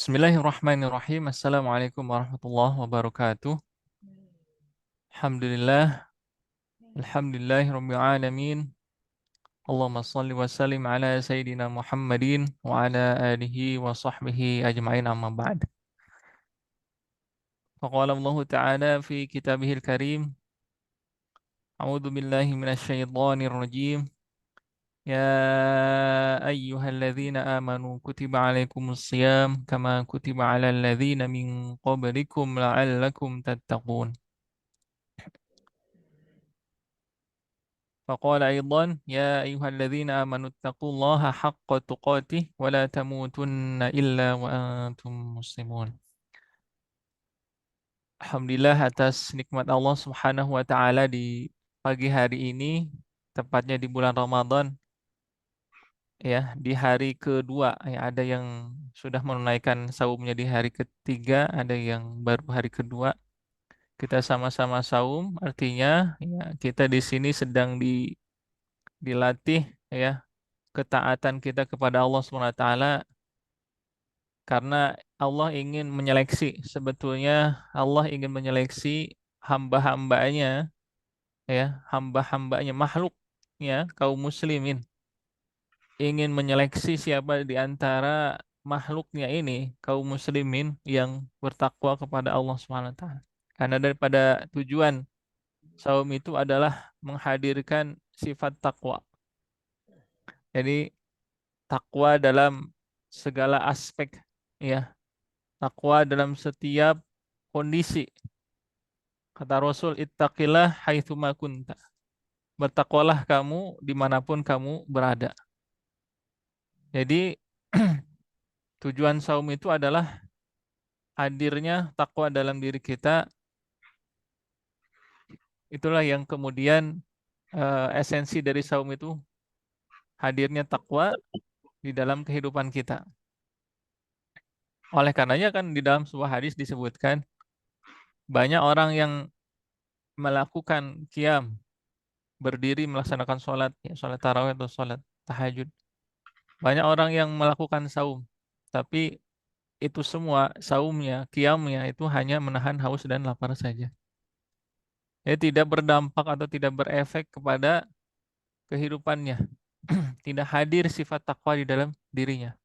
Bismillahirrahmanirrahim. Assalamualaikum warahmatullahi wabarakatuh. Alhamdulillah. Alhamdulillahi rabbil alamin. Allahumma salli wa sallim ala sayyidina Muhammadin wa ala alihi wa sahbihi ajma'in amma ba'd. Faqala Allah Ta'ala fi kitabihil karim. A'udzu billahi minasyaitonir rajim. Ya ayyuhalladzina amanu kutiba alaikumus shiyam kama kutiba alal ladzina min qablikum la'allakum tattaqun. فقال أيضا يا أيها الذين آمنوا اتقوا الله حق تقاته ولا تموتن إلا وأنتم مسلمون. Alhamdulillah atas nikmat Allah Subhanahu wa taala di pagi hari ini, tepatnya di bulan Ramadan ya, di hari kedua ya, ada yang sudah menunaikan saumnya di hari ketiga, ada yang baru hari kedua. Kita sama-sama saum, artinya ya, kita di sini sedang dilatih ya ketaatan kita kepada Allah SWT, karena Allah ingin menyeleksi, sebetulnya Allah ingin menyeleksi hamba-hambanya ya, hamba-hambanya makhluk ya, kaum muslimin, ingin menyeleksi siapa di antara makhluknya ini, kaum muslimin yang bertakwa kepada Allah SWT. Karena daripada tujuan saum itu adalah menghadirkan sifat takwa. Jadi takwa dalam segala aspek ya, takwa dalam setiap kondisi. Kata Rasul, ittaqillah haitsuma kunta. Bertakwalah kamu dimanapun kamu berada. Jadi tujuan saum itu adalah hadirnya takwa dalam diri kita. Itulah yang kemudian esensi dari saum itu, hadirnya takwa di dalam kehidupan kita. Oleh karenanya kan di dalam sebuah hadis disebutkan banyak orang yang melakukan qiyam, berdiri melaksanakan sholat, ya, sholat tarawih atau sholat tahajud. Banyak orang yang melakukan saum, tapi itu semua saumnya, qiyamnya itu hanya menahan haus dan lapar saja. Ya, tidak berdampak atau tidak berefek kepada kehidupannya. Tidak hadir sifat takwa di dalam dirinya.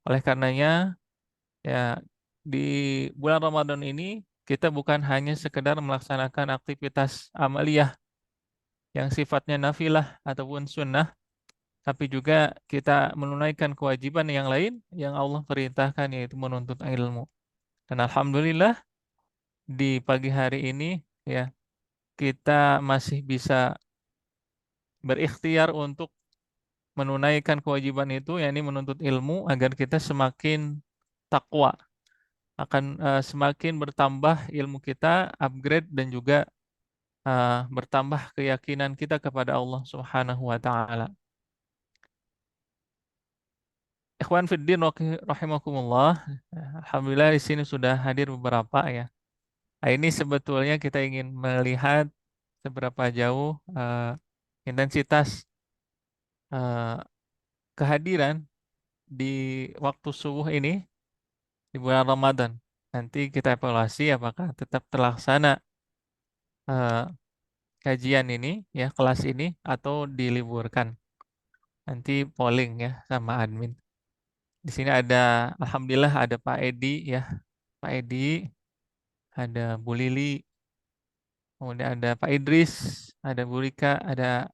Oleh karenanya, ya di bulan Ramadan ini kita bukan hanya sekedar melaksanakan aktivitas amaliyah yang sifatnya nafilah ataupun sunnah, tapi juga kita menunaikan kewajiban yang lain yang Allah perintahkan, yaitu menuntut ilmu. Dan alhamdulillah di pagi hari ini ya, kita masih bisa berikhtiar untuk menunaikan kewajiban itu, yakni menuntut ilmu agar kita semakin takwa, akan semakin bertambah ilmu kita, upgrade dan juga bertambah keyakinan kita kepada Allah Subhanahu wa taala. Ikhwan Fiddin rahimakumullah. Alhamdulillah di sini sudah hadir beberapa ya. Nah, ini sebetulnya kita ingin melihat seberapa jauh intensitas eh, kehadiran di waktu subuh ini di bulan Ramadan. Nanti kita evaluasi apakah tetap terlaksana eh, kajian ini ya, kelas ini, atau diliburkan. Nanti polling ya sama admin. Di sini ada, alhamdulillah ada Pak Edi ya, Pak Edi, ada Bu Lili, kemudian ada Pak Idris, ada Bu Rika, ada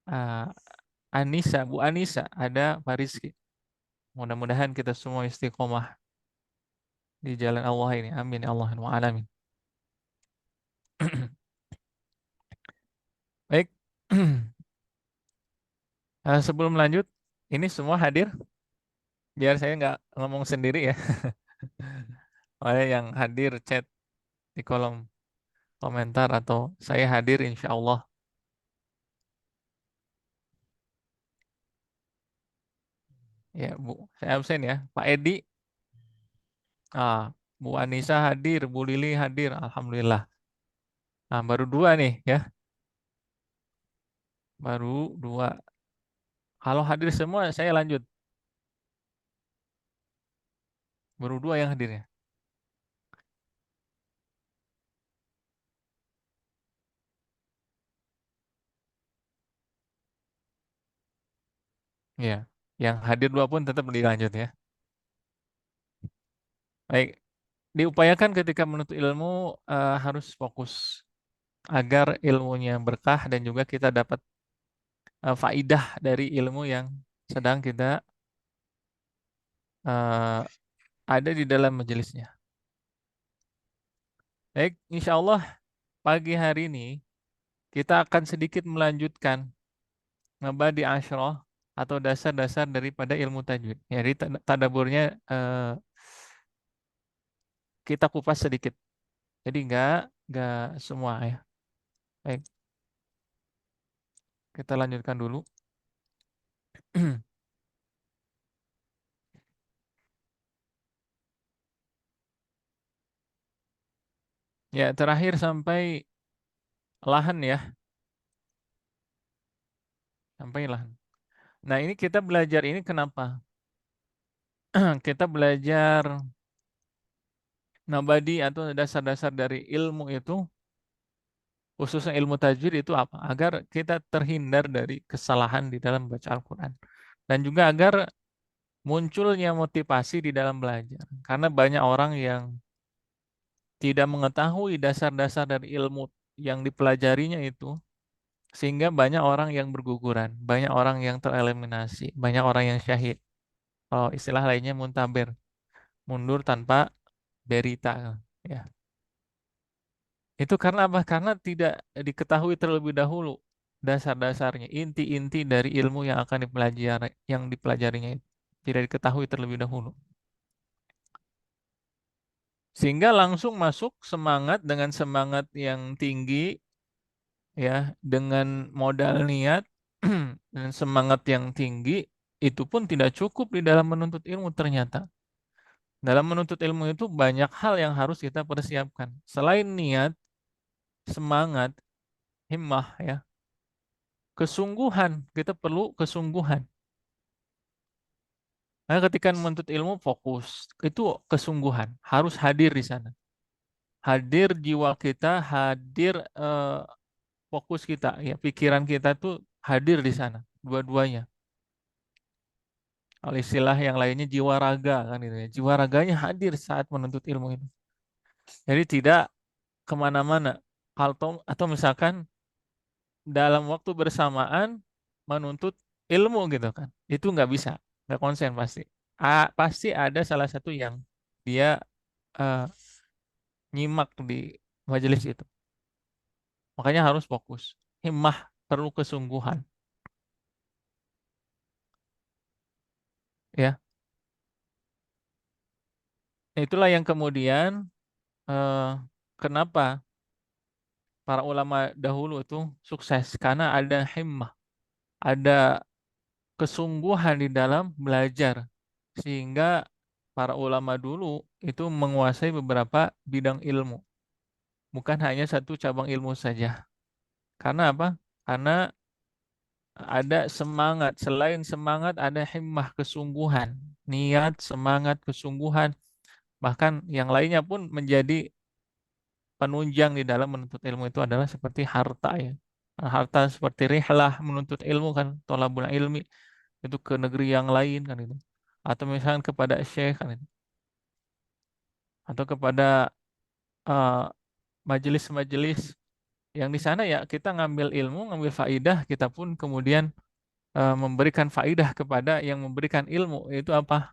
uh, Anissa, Bu Anissa, ada Pak Rizky. Mudah-mudahan kita semua istiqomah di jalan Allah ini. Amin ya Allahumma alamin. Baik. Sebelum lanjut, ini semua hadir biar saya nggak ngomong sendiri ya. Oleh yang hadir chat di kolom komentar atau saya hadir insya Allah. Ya Bu, saya absen ya. Pak Edi, Bu Anissa hadir, Bu Lili hadir, alhamdulillah. Nah, baru dua nih ya, baru dua. Kalau hadir semua, saya lanjut. Baru dua yang hadirnya. Ya, yang hadir dua pun tetap dilanjut ya. Baik, diupayakan ketika menuntut ilmu harus fokus agar ilmunya berkah dan juga kita dapat faidah dari ilmu yang sedang kita eh, ada di dalam majelisnya. Baik, insya Allah pagi hari ini kita akan sedikit melanjutkan mabadi asyroh atau dasar-dasar daripada ilmu tajwid. Jadi tadaburnya kita kupas sedikit. Jadi nggak semua ya. Baik, kita lanjutkan dulu. Ya, terakhir sampai lahan ya, sampai lahan. Nah, ini kita belajar ini kenapa? Kita belajar nabadi atau dasar-dasar dari ilmu itu, khususnya ilmu tajwid itu apa? Agar kita terhindar dari kesalahan di dalam baca Al-Quran. Dan juga agar munculnya motivasi di dalam belajar. Karena banyak orang yang tidak mengetahui dasar-dasar dari ilmu yang dipelajarinya itu, sehingga banyak orang yang berguguran, banyak orang yang tereliminasi, banyak orang yang syahid. Oh, istilah lainnya muntaber, mundur tanpa derita. Ya. Itu karena apa? Karena tidak diketahui terlebih dahulu dasar-dasarnya, inti-inti dari ilmu yang akan dipelajari, yang dipelajarinya itu tidak diketahui terlebih dahulu. Sehingga langsung masuk semangat dengan semangat yang tinggi ya, dengan modal niat dan semangat yang tinggi itu pun tidak cukup di dalam menuntut ilmu ternyata. Dalam menuntut ilmu itu banyak hal yang harus kita persiapkan. Selain niat, semangat, himmah ya, kesungguhan, kita perlu kesungguhan. Nah, ketika menuntut ilmu fokus, itu kesungguhan, harus hadir di sana. Hadir jiwa kita, hadir fokus kita, ya pikiran kita tuh hadir di sana, dua-duanya. Kalau istilah yang lainnya jiwa raga kan itu ya. Jiwa raganya hadir saat menuntut ilmu itu. Jadi tidak kemana-mana. Atau misalkan dalam waktu bersamaan menuntut ilmu gitu kan. Itu nggak bisa, nggak konsen pasti. Pasti ada salah satu yang dia eh, nyimak di majelis itu. Makanya harus fokus. Himmah perlu kesungguhan. Ya, itulah yang kemudian eh, kenapa para ulama dahulu itu sukses karena ada himmah, ada kesungguhan di dalam belajar sehingga para ulama dulu itu menguasai beberapa bidang ilmu, bukan hanya satu cabang ilmu saja. Karena apa? Karena ada semangat, selain semangat ada himmah, kesungguhan, niat, semangat, kesungguhan, bahkan yang lainnya pun menjadi penunjang di dalam menuntut ilmu itu adalah seperti harta ya. Harta seperti rihlah menuntut ilmu kan, tolabul ilmi itu ke negeri yang lain kan itu. Atau misalnya kepada syekh kan itu. Atau kepada eh, majelis-majelis yang di sana ya kita ngambil ilmu, ngambil faidah, kita pun kemudian memberikan faidah kepada yang memberikan ilmu itu apa?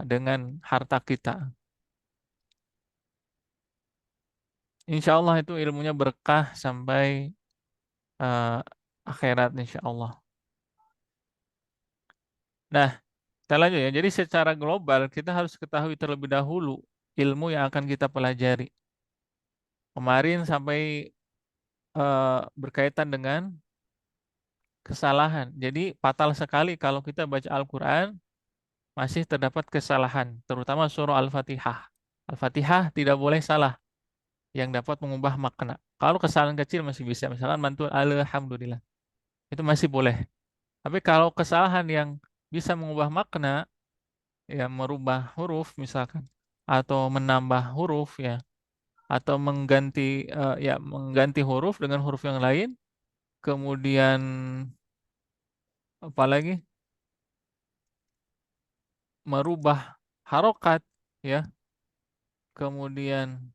Dengan harta kita. Insya Allah itu ilmunya berkah sampai eh, akhirat insya Allah. Nah, kita lanjut ya. Jadi secara global kita harus ketahui terlebih dahulu ilmu yang akan kita pelajari. Kemarin sampai berkaitan dengan kesalahan. Jadi fatal sekali kalau kita baca Al-Quran masih terdapat kesalahan, terutama surah Al-Fatihah. Al-Fatihah tidak boleh salah yang dapat mengubah makna. Kalau kesalahan kecil masih bisa, misalkan mantul Alhamdulillah, itu masih boleh. Tapi kalau kesalahan yang bisa mengubah makna, ya merubah huruf misalkan atau menambah huruf ya atau mengganti huruf dengan huruf yang lain, kemudian apalagi merubah harokat ya, kemudian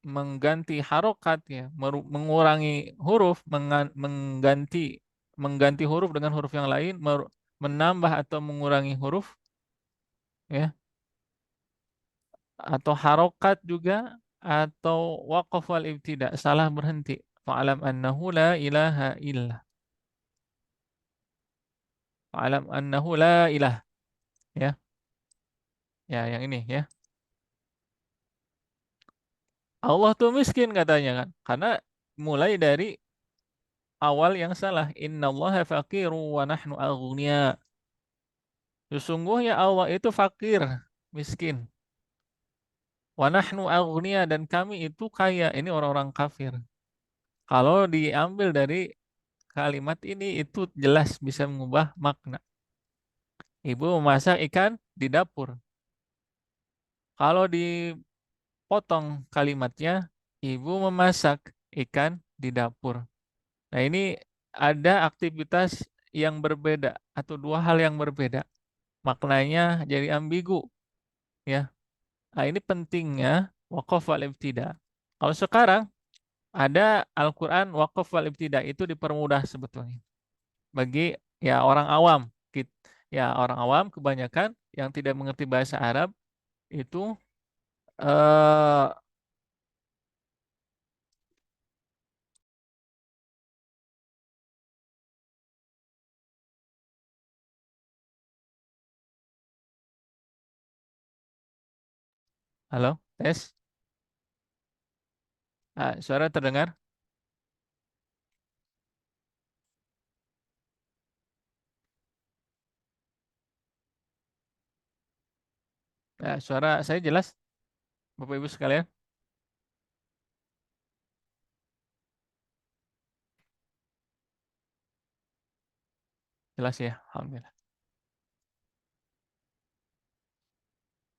mengganti harokat ya, mengurangi huruf, mengganti huruf dengan huruf yang lain, menambah atau mengurangi huruf ya, atau harokat juga, atau waqaf wal ibtida, salah berhenti. Fa'alam annahu la ilaha illa. Fa'alam annahu la ilah. Ya, ya yang ini ya. Allah tuh miskin katanya kan. Karena mulai dari awal yang salah. Innallaha faqiru wa nahnu aghnia. Sesungguhnya Allah itu fakir, miskin. Wa nahnu aghnia, dan kami itu kaya. Ini orang-orang kafir. Kalau diambil dari kalimat ini itu jelas bisa mengubah makna. Ibu memasak ikan di dapur. Kalau dipotong kalimatnya, ibu memasak ikan di dapur. Nah, ini ada aktivitas yang berbeda atau dua hal yang berbeda. Maknanya jadi ambigu, ya. Nah, ini pentingnya waqaf wal ibtida. Kalau sekarang ada Al-Qur'an waqaf wal ibtida itu dipermudah sebetulnya bagi ya orang awam. Ya, orang awam kebanyakan yang tidak mengerti bahasa Arab itu eh halo, tes. Ah, suara terdengar? Ya, suara saya jelas, Bapak Ibu sekalian? Jelas ya, alhamdulillah.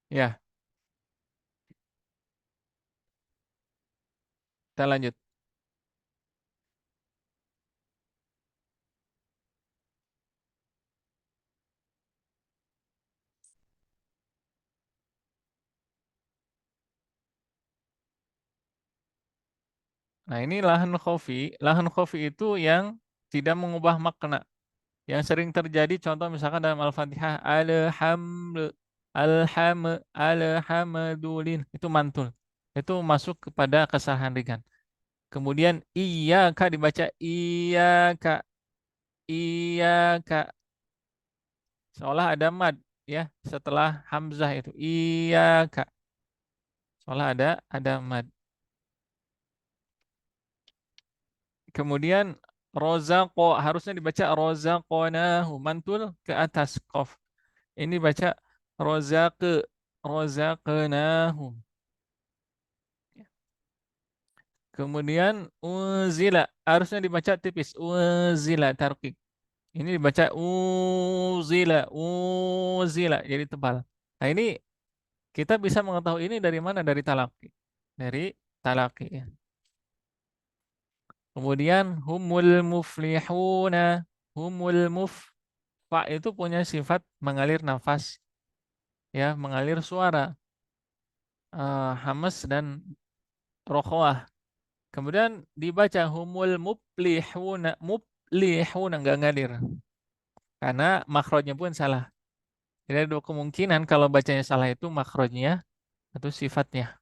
Ya, kita lanjut. Nah, ini lahan khofi. Lahan khofi itu yang tidak mengubah makna. Yang sering terjadi contoh misalkan dalam Al-Fatihah, alhamdulillah, itu mantul. Itu masuk kepada kesalahan ringan. Kemudian iyyaka dibaca iyyaka, iyyaka, seolah ada mad ya setelah hamzah itu iyyaka. Seolah ada mad. Kemudian rozako harusnya dibaca rozaqonahu, mantul ke atas qaf. Ini baca rozake, rozaqnahum. Kemudian uzila harusnya dibaca tipis, uzila tarqiq. Ini dibaca uzila, uzila jadi tebal. Nah, ini kita bisa mengetahui ini dari mana? Dari talaki. Dari talaki ya. Kemudian humul muflihuna, humul muf, fa itu punya sifat mengalir nafas ya, mengalir suara, hamas dan rokhawah. Kemudian dibaca humul muplihuna, muplihuna nggak ngalir karena makhrajnya pun salah. Jadi ada dua kemungkinan kalau bacanya salah itu makhrajnya atau sifatnya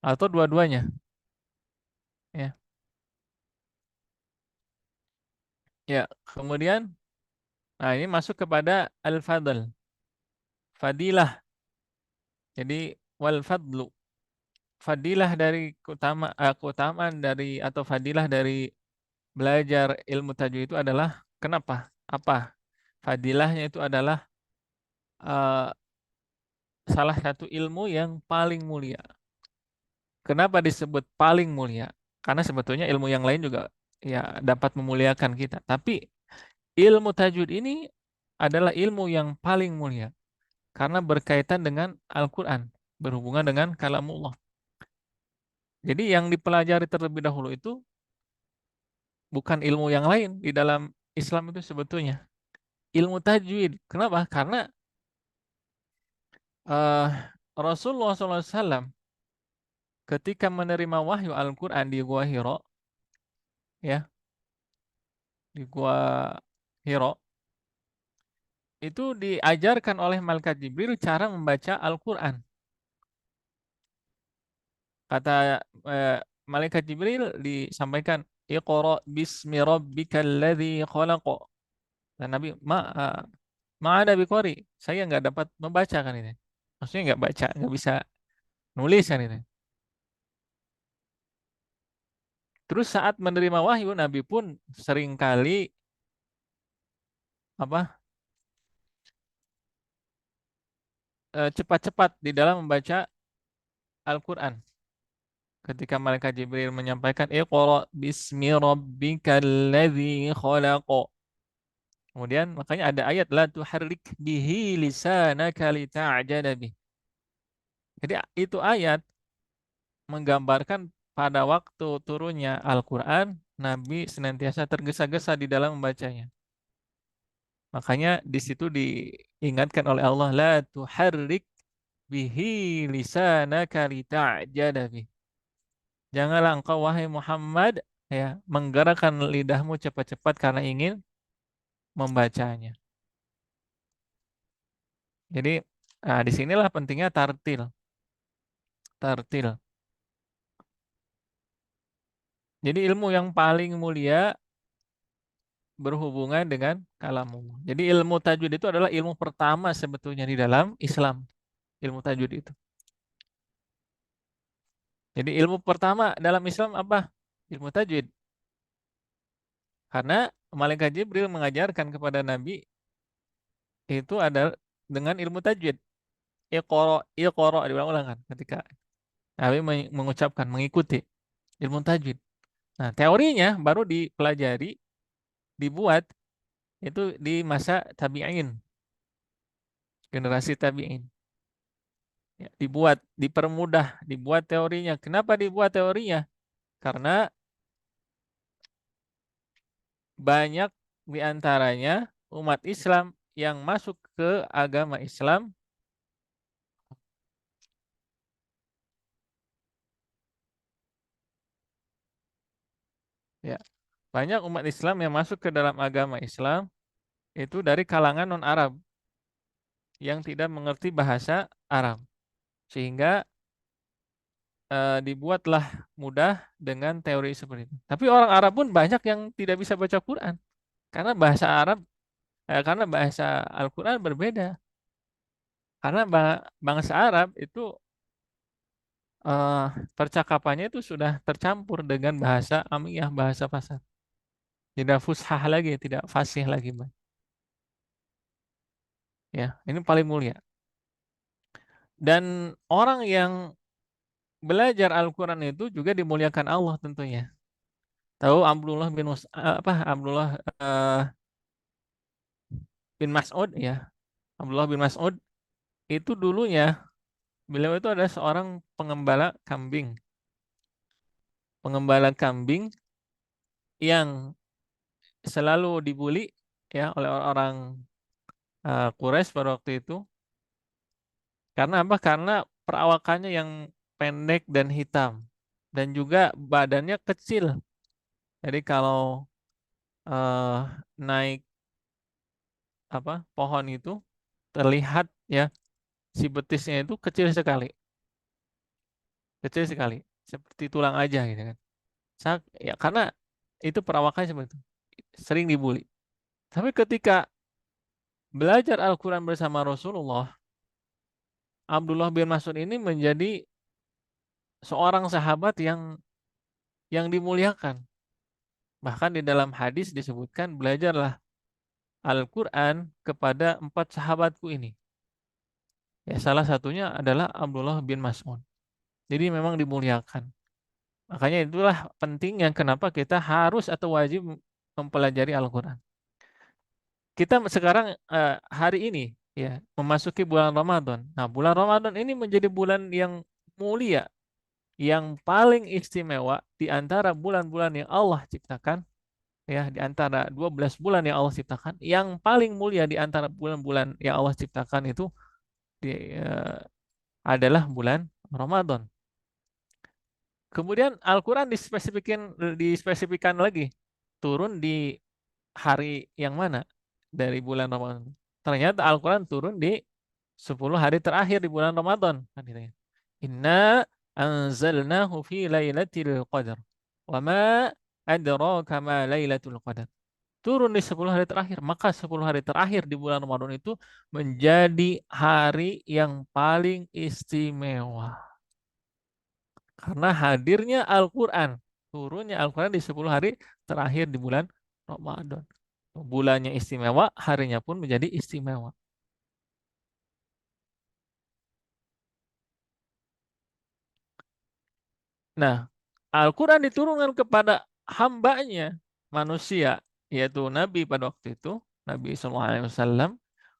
atau dua-duanya ya. Ya, kemudian nah ini masuk kepada al-fadl, fadilah. Jadi wal fadlu, fadilah dari keutamaan dari atau fadilah dari belajar ilmu tajwid itu adalah kenapa? Apa? Fadilahnya itu adalah eh, salah satu ilmu yang paling mulia. Kenapa disebut paling mulia? Karena sebetulnya ilmu yang lain juga ya dapat memuliakan kita. Tapi ilmu tajwid ini adalah ilmu yang paling mulia karena berkaitan dengan Al-Quran, berhubungan dengan kalamullah. Jadi yang dipelajari terlebih dahulu itu bukan ilmu yang lain di dalam Islam itu sebetulnya. Ilmu tajwid. Kenapa? Karena eh, Rasulullah SAW ketika menerima wahyu Al-Quran di Gua Hiro, ya, di Gua Hiro, itu diajarkan oleh Malaikat Jibril cara membaca Al-Quran. Kata eh, Malaikat Jibril disampaikan, Iqra bismi rabbikal ladzi khalaq. Dan Nabi, ma'ada biqori. Saya nggak dapat membaca kan ini. Maksudnya nggak baca, nggak bisa nulis kan ini. Terus saat menerima wahyu, Nabi pun seringkali apa cepat-cepat di dalam membaca Al-Quran. Ketika malaikat Jibril menyampaikan Iqra bismi rabbikal ladzi khalaq. Kemudian makanya ada ayat la tuharrik bihi lisanaka lita'jala bih. Jadi itu ayat menggambarkan pada waktu turunnya Al-Quran, Nabi senantiasa tergesa-gesa di dalam membacanya. Makanya di situ diingatkan oleh Allah la tuharrik bihi lisanaka lita'jala bih. Janganlah engkau wahai Muhammad ya menggerakkan lidahmu cepat-cepat karena ingin membacanya. Jadi disinilah pentingnya tartil. Tartil. Jadi ilmu yang paling mulia berhubungan dengan kalamullah. Jadi ilmu tajwid itu adalah ilmu pertama sebetulnya di dalam Islam. Ilmu tajwid itu. Jadi ilmu pertama dalam Islam apa? Ilmu tajwid. Karena malaikat Jibril mengajarkan kepada Nabi itu adalah dengan ilmu tajwid. Iqra, iqra diulang-ulang kan ketika Nabi mengucapkan mengikuti ilmu tajwid. Nah, teorinya baru dipelajari, dibuat itu di masa tabi'in, generasi tabi'in. Ya, dipermudah, dibuat teorinya. Kenapa dibuat teorinya? Karena banyak di antaranya umat Islam yang masuk ke agama Islam, ya, banyak umat Islam yang masuk ke dalam agama Islam itu dari kalangan non-Arab yang tidak mengerti bahasa Arab. Sehingga dibuatlah mudah dengan teori seperti itu. Tapi orang Arab pun banyak yang tidak bisa baca Quran karena bahasa Arab, karena bahasa Al-Quran berbeda. Karena bangsa Arab itu eh, percakapannya itu sudah tercampur dengan bahasa Amiyah, bahasa pasar. Tidak fushah lagi, tidak fasih lagi, Bang. Ya, ini paling mulia. Dan orang yang belajar Al-Quran itu juga dimuliakan Allah tentunya. Tahu Abdullah bin Abdullah bin Mas'ud ya. Abdullah bin Mas'ud itu dulunya beliau itu adalah seorang pengembala kambing. Pengembala kambing yang selalu dibully ya oleh orang Quraisy pada waktu itu. Karena apa? Karena perawakannya yang pendek dan hitam dan juga badannya kecil. Jadi kalau eh, naik pohon itu terlihat ya si betisnya itu kecil sekali, seperti tulang aja gitu kan. Ya karena itu perawakannya seperti itu, sering dibully. Tapi ketika belajar Al-Quran bersama Rasulullah, Abdullah bin Mas'ud ini menjadi seorang sahabat yang dimuliakan. Bahkan di dalam hadis disebutkan belajarlah Al-Quran kepada 4 sahabatku ini. Ya, salah satunya adalah Abdullah bin Mas'ud. Jadi memang dimuliakan. Makanya itulah pentingnya kenapa kita harus atau wajib mempelajari Al-Quran. kita sekarang hari ini ya memasuki bulan Ramadan. Nah, bulan Ramadan ini menjadi bulan yang mulia, yang paling istimewa di antara bulan-bulan yang Allah ciptakan, ya, di antara 12 bulan yang Allah ciptakan, yang paling mulia di antara bulan-bulan yang Allah ciptakan itu di, eh, adalah bulan Ramadan. Kemudian Al-Quran dispesifikan lagi turun di hari yang mana dari bulan Ramadan. Ternyata Al-Quran turun di 10 hari terakhir di bulan Ramadan. Kan gitu ya. Inna anzalnahu fi lailatul qadar. Wa ma adraka ma lailatul qadar. Turun di 10 hari terakhir. Maka 10 hari terakhir di bulan Ramadan itu menjadi hari yang paling istimewa. Karena hadirnya Al-Quran. Turunnya Al-Quran di 10 hari terakhir di bulan Ramadan. Bulannya istimewa, harinya pun menjadi istimewa. Nah, Al-Quran diturunkan kepada hambanya manusia, yaitu Nabi pada waktu itu, Nabi SAW.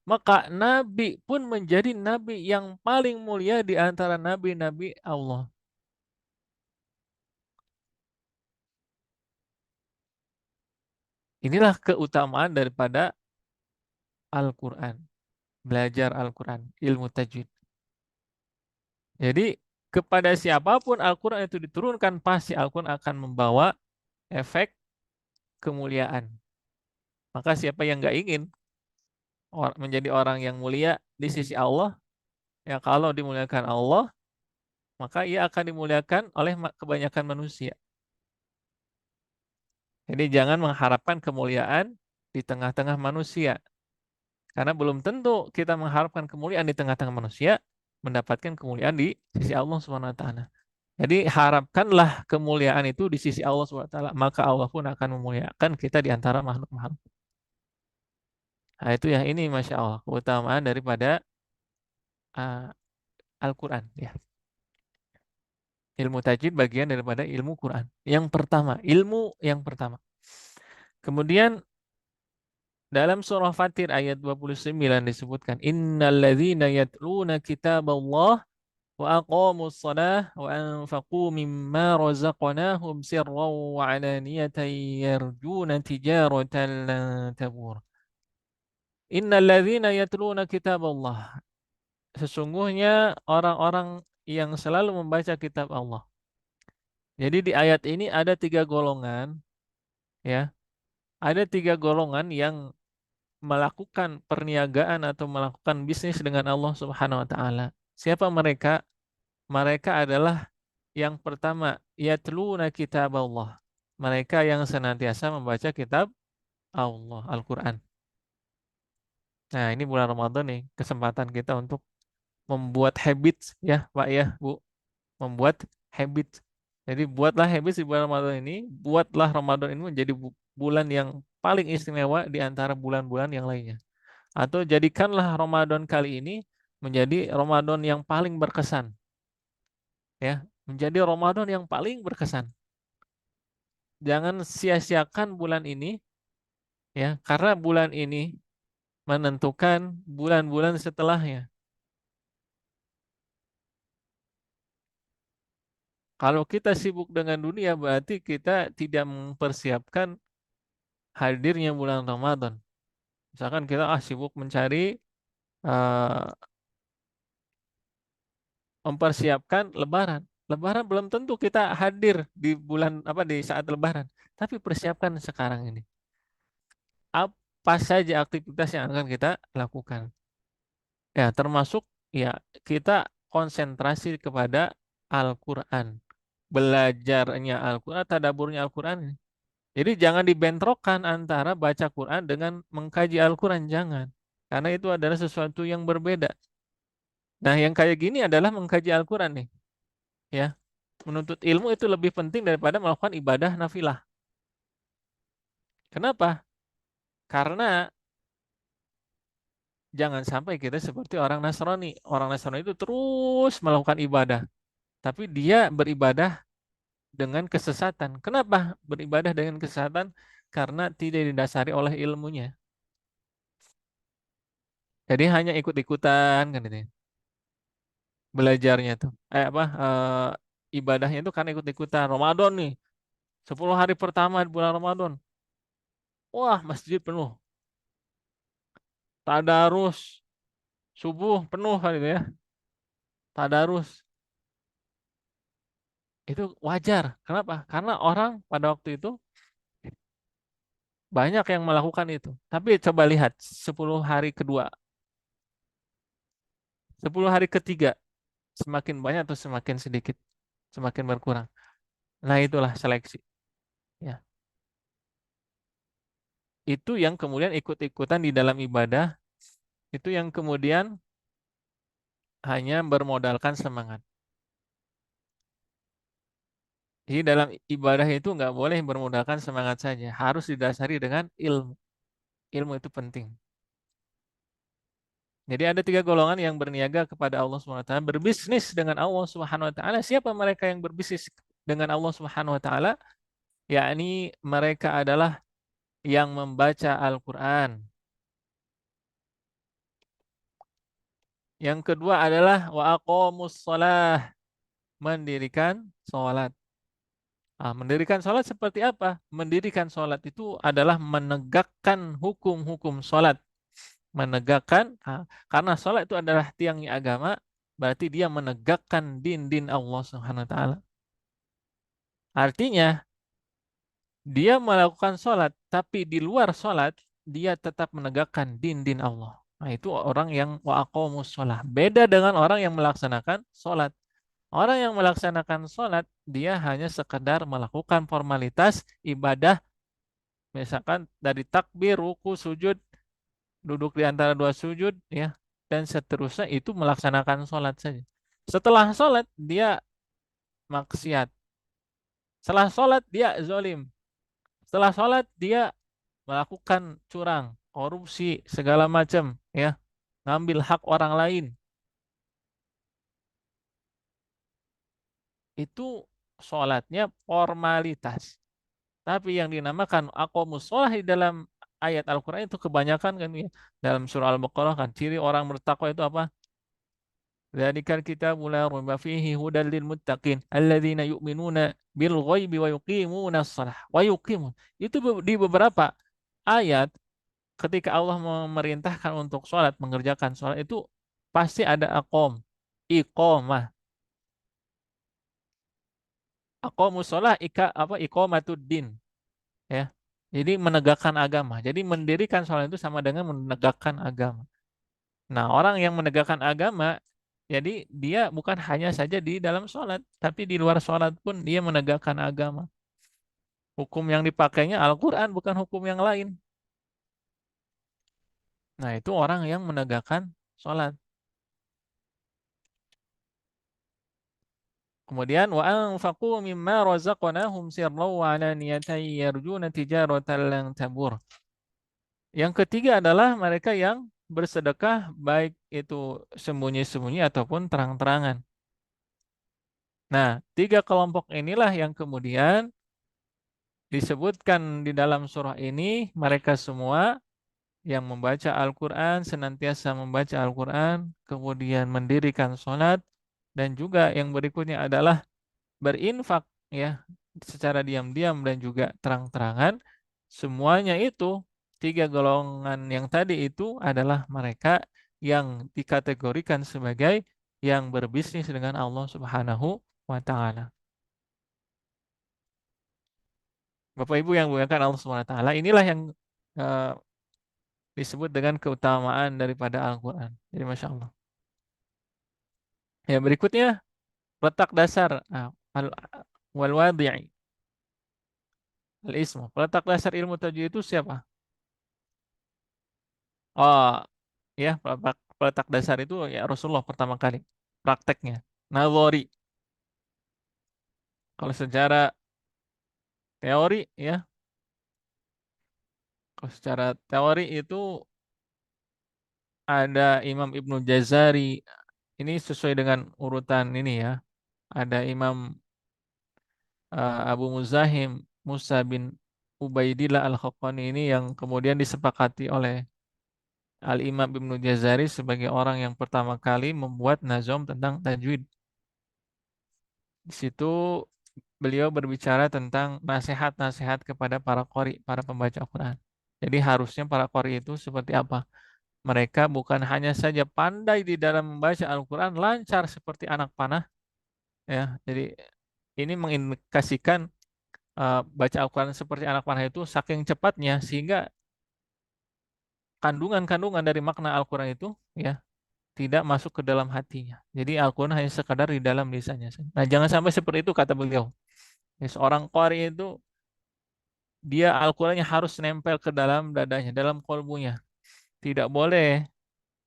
Maka Nabi pun menjadi Nabi yang paling mulia di antara Nabi-Nabi Allah. Inilah keutamaan daripada Al-Quran. Belajar Al-Quran, ilmu tajwid. Jadi kepada siapapun Al-Quran itu diturunkan, pasti Al-Quran akan membawa efek kemuliaan. Maka siapa yang nggak ingin menjadi orang yang mulia di sisi Allah, ya kalau dimuliakan Allah, maka ia akan dimuliakan oleh kebanyakan manusia. Jadi jangan mengharapkan kemuliaan di tengah-tengah manusia. Karena belum tentu kita mengharapkan kemuliaan di tengah-tengah manusia, mendapatkan kemuliaan di sisi Allah Subhanahu wa taala. Jadi harapkanlah kemuliaan itu di sisi Allah Subhanahu wa taala, maka Allah pun akan memuliakan kita di antara makhluk-makhluk. Nah, itu ya, ini Masya Allah keutamaan daripada uh, Al-Quran ya. Ilmu tajwid bagian daripada ilmu Quran. Yang pertama, ilmu yang pertama. Kemudian dalam surah Fatir ayat 29 disebutkan, innalladzina yatluna kitaballah wa aqamus shalah wa anfaqu mimma razaqnahum sirran wa alaniyatan yarjuna tijaratan lan tabur. Innalladzina yatluna kitaballah. Sesungguhnya orang-orang yang selalu membaca kitab Allah. Jadi di ayat ini ada tiga golongan, ya. Ada tiga golongan yang melakukan perniagaan atau melakukan bisnis dengan Allah Subhanahu wa taala. Siapa mereka? Mereka adalah yang pertama, yatluna kitab Allah. Mereka yang senantiasa membaca kitab Allah, Al-Quran. Nah, ini bulan Ramadan nih, kesempatan kita untuk membuat habit ya, Pak ya, Bu. Membuat habit. Jadi buatlah habit di bulan Ramadan ini, buatlah Ramadan ini menjadi bulan yang paling istimewa di antara bulan-bulan yang lainnya. Atau jadikanlah Ramadan kali ini menjadi Ramadan yang paling berkesan, ya, menjadi Ramadan yang paling berkesan. Jangan sia-siakan bulan ini, ya, karena bulan ini menentukan bulan-bulan setelahnya. Kalau kita sibuk dengan dunia, berarti kita tidak mempersiapkan hadirnya bulan Ramadan. Misalkan kita sibuk mencari eh, mempersiapkan Lebaran. Lebaran belum tentu kita hadir di bulan apa di saat Lebaran, tapi persiapkan sekarang ini. Apa saja aktivitas yang akan kita lakukan? Ya, termasuk ya kita konsentrasi kepada Al-Quran, belajarnya Al-Quran, tadaburnya Al-Quran. Jadi jangan dibentrokkan antara baca Quran dengan mengkaji Al-Quran, jangan. Karena itu adalah sesuatu yang berbeda. Nah, yang kayak gini adalah mengkaji Al-Quran nih, ya. Menuntut ilmu itu lebih penting daripada melakukan ibadah nafilah. Kenapa? Karena jangan sampai kita seperti orang Nasrani. Orang Nasrani itu terus melakukan ibadah, tapi dia beribadah dengan kesesatan. Kenapa beribadah dengan kesesatan? Karena tidak didasari oleh ilmunya. Jadi hanya ikut-ikutan kan itu ya, belajarnya tuh. Ibadahnya itu karena ikut-ikutan. Ramadan nih, 10 hari pertama di bulan Ramadan. Wah, masjid penuh. Tadarus subuh penuh kan itu ya. Tadarus itu wajar. Kenapa? Karena orang pada waktu itu banyak yang melakukan itu. Tapi coba lihat 10 hari kedua, 10 hari ketiga, semakin banyak atau semakin sedikit, semakin berkurang. Nah, itulah seleksi. Ya, itu yang kemudian ikut-ikutan di dalam ibadah, itu yang kemudian hanya bermodalkan semangat. Jadi dalam ibadah itu nggak boleh bermodalkan semangat saja, harus didasari dengan ilmu. Ilmu itu penting. Jadi ada tiga golongan yang berniaga kepada Allah Subhanahu Wa Taala, berbisnis dengan Allah Subhanahu Wa Taala. Siapa mereka yang berbisnis dengan Allah Subhanahu Wa Taala? Yakni mereka adalah yang membaca Al-Quran. Yang kedua adalah wa aqamus shalah, mendirikan sholat. Mendirikan sholat seperti apa? Mendirikan sholat itu adalah menegakkan hukum-hukum sholat. Menegakkan, karena sholat itu adalah tiangnya agama, berarti dia menegakkan din-din Allah Subhanahu Wa Taala. Artinya, dia melakukan sholat, tapi di luar sholat, dia tetap menegakkan din-din Allah. Nah, itu orang yang wa'aqamus sholah. Beda dengan orang yang melaksanakan sholat. Orang yang melaksanakan sholat, dia hanya sekedar melakukan formalitas ibadah, misalkan dari takbir, ruku, sujud, duduk di antara dua sujud, ya, dan seterusnya itu melaksanakan sholat saja. Setelah sholat, dia maksiat. Setelah sholat, dia zolim. Setelah sholat, dia melakukan curang, korupsi, segala macam, ya, ngambil hak orang lain. Itu sholatnya formalitas. Tapi yang dinamakan aqomus sholah di dalam ayat Al-Quran itu kebanyakan kan ya. Dalam surah Al-Baqarah kan ciri orang bertakwa itu apa? Dzalikal kitabu la raiba fihi hudal lil muttaqin alladzina yu'minuna bil ghaibi wa yuqimunas shalah wa yuqimun. Itu di beberapa ayat ketika Allah memerintahkan untuk sholat, mengerjakan sholat itu pasti ada iqomah. Aqomus sholah iqomatuddin, ya. Jadi menegakkan agama. Jadi mendirikan sholat itu sama dengan menegakkan agama. Nah, orang yang menegakkan agama, jadi dia bukan hanya saja di dalam sholat, tapi di luar sholat pun dia menegakkan agama. Hukum yang dipakainya Al-Quran, bukan hukum yang lain. Nah, itu orang yang menegakkan sholat. Kemudian wa anfaqu mimma razaqnahum sirran wa alaniyatan yarjuna tijaratan lan tabur. Yang ketiga adalah mereka yang bersedekah baik itu sembunyi-sembunyi ataupun terang-terangan. Nah, tiga kelompok inilah yang kemudian disebutkan di dalam surah ini, mereka semua yang membaca Al-Quran, senantiasa membaca Al-Quran, kemudian mendirikan sholat, dan juga yang berikutnya adalah berinfak, ya, secara diam-diam dan juga terang-terangan. Semuanya itu tiga golongan yang tadi itu adalah mereka yang dikategorikan sebagai yang berbisnis dengan Allah Subhanahu wa taala. Bapak Ibu yang dimuliakan Allah Subhanahu wa taala, inilah yang eh, disebut dengan keutamaan daripada Al-Qur'an. Jadi Masya Allah. Ya, berikutnya letak dasar al wal wadi'i al ismu. Letak dasar ilmu tajwid itu siapa? Oh, ya, peletak dasar itu ya Rasulullah pertama kali prakteknya. Nalori. Kalau secara teori ya, kalau secara teori itu ada Imam Ibnu Jazari. Ini sesuai dengan urutan ini ya. Ada Imam Abu Muzahim Musa bin Ubaidillah Al-Khaqqani ini yang kemudian disepakati oleh Al-Imam Ibnu Jazari sebagai orang yang pertama kali membuat nazom tentang tajwid. Di situ beliau berbicara tentang nasihat-nasihat kepada para qori, para pembaca Al-Quran. Jadi harusnya para qori itu seperti apa? Mereka bukan hanya saja pandai di dalam membaca Al-Quran, lancar seperti anak panah, ya. Jadi ini mengindikasikan baca Al-Quran seperti anak panah itu saking cepatnya sehingga kandungan-kandungan dari makna Al-Quran itu ya tidak masuk ke dalam hatinya. Jadi Al-Quran hanya sekadar di dalam lisannya saja. Nah, jangan sampai seperti itu kata beliau. Ya, seorang qari itu dia Al-Qurannya harus nempel ke dalam dadanya, dalam kolbunya. Tidak boleh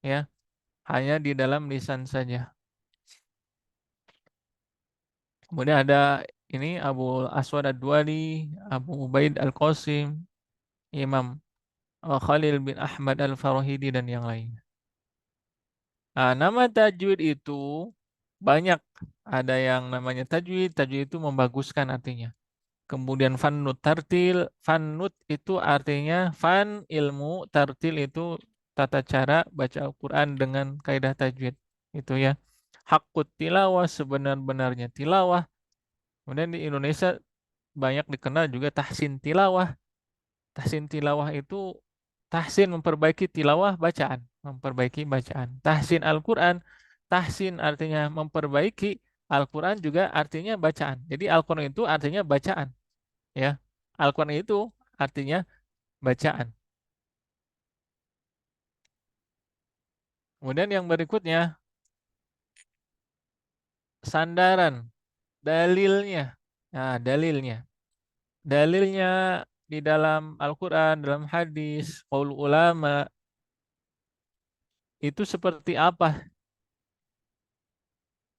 ya hanya di dalam lisan saja. Kemudian ada ini Abu Aswad Ad-Duali, Abu Ubaid Al-Qasim, Imam Khalil bin Ahmad Al-Farahidi dan yang lain. Nah, nama tajwid itu banyak. Ada yang namanya tajwid, tajwid itu membaguskan artinya. Kemudian fannut tartil, fannut itu artinya fan ilmu, tartil itu tata cara baca Al-Quran dengan kaidah tajwid. Itu ya. Hakut tilawah sebenar-benarnya tilawah. Kemudian di Indonesia banyak dikenal juga tahsin tilawah. Tahsin tilawah itu tahsin memperbaiki tilawah bacaan, memperbaiki bacaan. Tahsin Al-Quran, tahsin artinya memperbaiki, Al-Quran juga artinya bacaan. Jadi Al-Quran itu artinya bacaan, ya. Al-Quran itu artinya bacaan. Kemudian yang berikutnya sandaran, dalilnya. Nah, dalilnya. Dalilnya di dalam Al-Quran, dalam hadis, qaul ulama, itu seperti apa?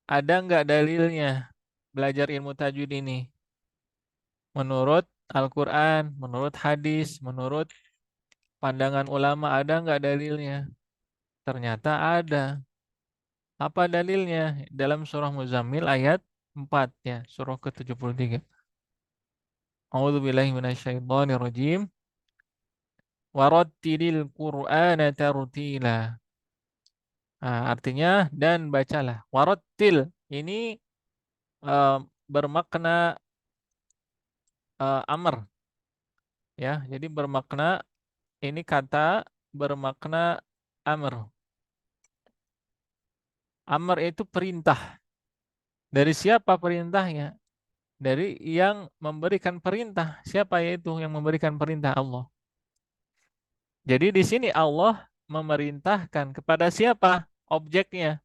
Ada nggak dalilnya belajar ilmu tajwid ini? Menurut Al-Quran, menurut hadis, menurut pandangan ulama, ada nggak dalilnya? Ternyata ada. Apa dalilnya? Dalam surah Muzammil ayat 4 ya, surah ke-73. A'udzu billahi minasyaitonir rajim. Warattilil Qur'ana tartila. Nah, artinya dan bacalah. Warattil ini eh, bermakna amr ya. Jadi bermakna ini kata bermakna amr. Amr itu perintah. Dari siapa perintahnya? Dari yang memberikan perintah. Siapa yaitu yang memberikan perintah? Allah. Jadi di sini Allah memerintahkan kepada siapa? Objeknya.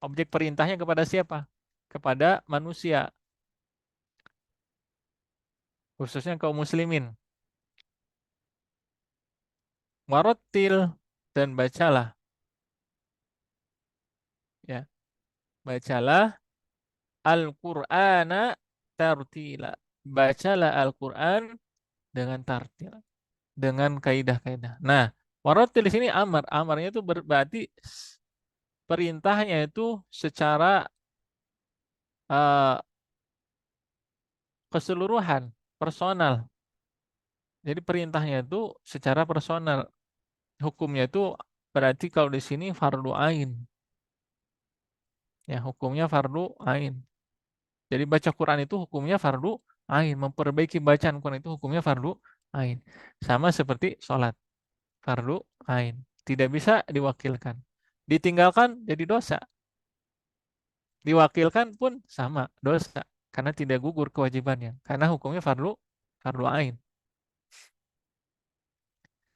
Objek perintahnya kepada siapa? Kepada manusia, khususnya kaum muslimin. Warattil dan bacalah, ya. Bacalah Al-Qur'ana tartila. Bacalah Al-Qur'an dengan tartil, dengan kaidah-kaidah. Nah, warattil di sini amar. Amarnya itu berarti perintahnya itu secara eh, keseluruhan, personal. Jadi perintahnya itu secara personal. Hukumnya itu berarti kalau di sini fardu ain. Ya, hukumnya fardu ain. Jadi baca Quran itu hukumnya fardu ain. Memperbaiki bacaan Quran itu hukumnya fardu ain. Sama seperti sholat. Fardu ain. Tidak bisa diwakilkan. Ditinggalkan jadi dosa. Diwakilkan pun sama dosa. Karena tidak gugur kewajibannya. Karena hukumnya fardu fardu ain.